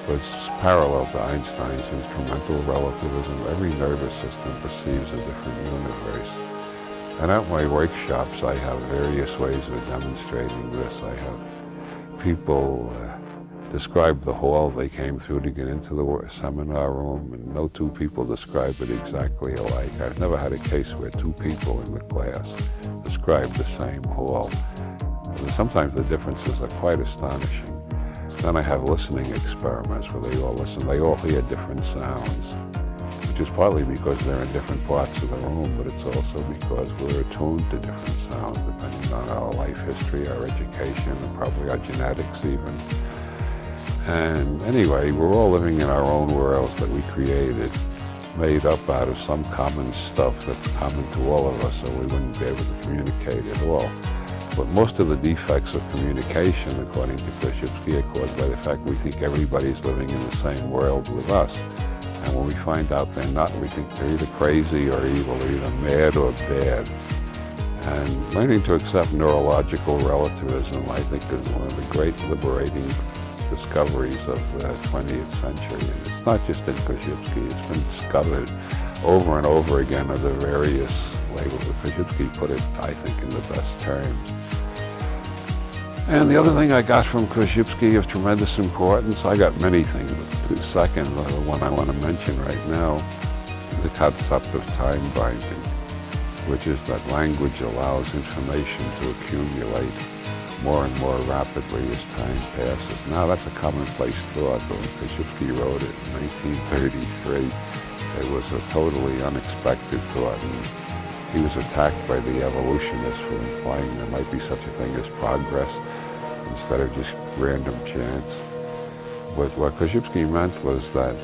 But it's parallel to Einstein's instrumental relativism. Every nervous system perceives a different universe. And at my workshops, I have various ways of demonstrating this. I have people describe the hall they came through to get into the seminar room, and no two people describe it exactly alike. I've never had a case where 2 people in the class describe the same hall. And sometimes the differences are quite astonishing. Then I have listening experiments where they all listen. They all hear different sounds, which is partly because they're in different parts of the room, but it's also because we're attuned to different sounds depending on our life history, our education, and probably our genetics even. And anyway, we're all living in our own worlds that we created, made up out of some common stuff that's common to all of us, so we wouldn't be able to communicate at all. But most of the defects of communication, according to Korzybski, are caused by the fact we think everybody's living in the same world with us. And when we find out they're not, we think they're either crazy or evil, or either mad or bad. And learning to accept neurological relativism, I think, is one of the great liberating discoveries of the 20th century. And it's not just in Koszybski, it's been discovered over and over again under various labels. Koszybski put it, I think, in the best terms. And the other thing I got from Koszybski of tremendous importance, I got many things, but the second, the one I want to mention right now, the concept of time binding, which is that language allows information to accumulate more and more rapidly as time passes. Now that's a commonplace thought, but when Koszybski wrote it in 1933, it was a totally unexpected thought, and he was attacked by the evolutionists for implying there might be such a thing as progress instead of just random chance. But what Koszybski meant was that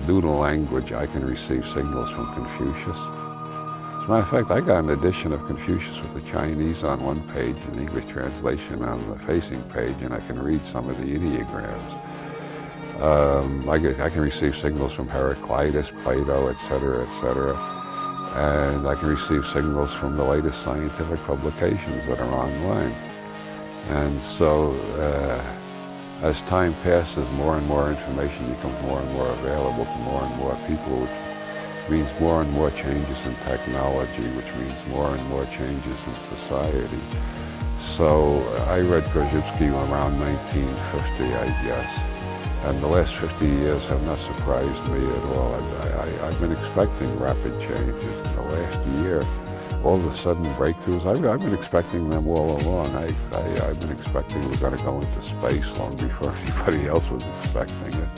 due to language, I can receive signals from Confucius. As a matter of fact, I got an edition of Confucius with the Chinese on one page and English translation on the facing page, and I can read some of the ideograms. I can receive signals from Heraclitus, Plato, etc., etc. And I can receive signals from the latest scientific publications that are online. And so, as time passes, more and more information becomes more and more available to more and more people, which means more and more changes in technology, which means more and more changes in society. So I read Koszybski around 1950, I guess. And the last 50 years have not surprised me at all. I've been expecting rapid changes in the last year. All of a sudden breakthroughs, I've been expecting them all along. I've been expecting we're going to go into space long before anybody else was expecting it.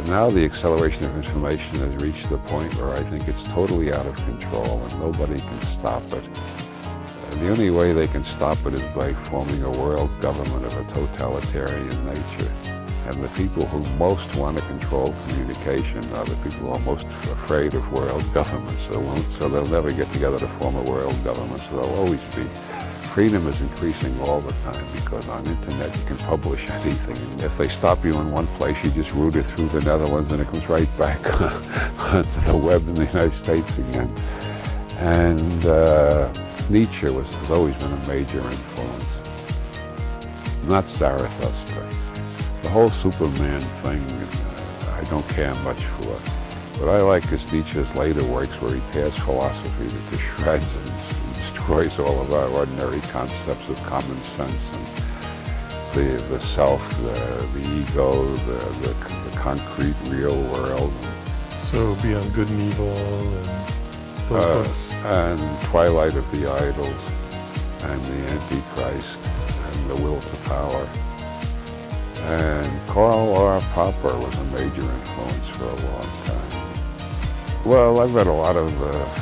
Now the acceleration of information has reached the point where I think it's totally out of control and nobody can stop it. The only way they can stop it is by forming a world government of a totalitarian nature. And the people who most want to control communication are the people who are most afraid of world governments. So they'll never get together to form a world government. So there'll always be. Freedom is increasing all the time because on internet you can publish anything. And if they stop you in one place, you just route it through the Netherlands and it comes right back onto the web in the United States again. And Nietzsche has always been a major influence. Not Zarathustra. The whole Superman thing, I don't care much for. What I like is Nietzsche's later works where he tears philosophy to shreds and destroys all of our ordinary concepts of common sense and the self, the ego, the concrete real world. So Beyond Good and Evil and those books. And Twilight of the Idols and the Antichrist and The Will to Power. And Karl R. Popper was a major influence for a long time. Well, I've read a lot of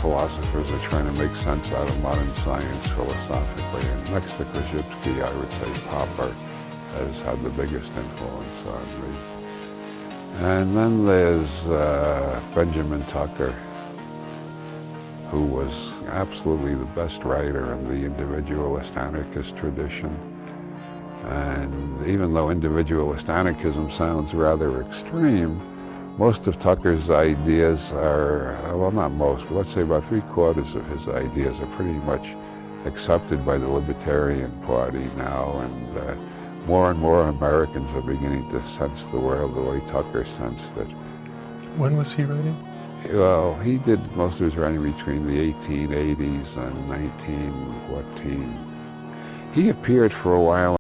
philosophers that are trying to make sense out of modern science philosophically. And next to Koszybski, I would say Popper has had the biggest influence on me. And then there's Benjamin Tucker, who was absolutely the best writer in the individualist anarchist tradition. And even though individualist anarchism sounds rather extreme, most of Tucker's ideas are, well, not most, but let's say about 3/4 of his ideas are pretty much accepted by the Libertarian Party now, and more Americans are beginning to sense the world the way Tucker sensed it. When was he writing? Well, he did most of his writing between the 1880s and 1914. He appeared for a while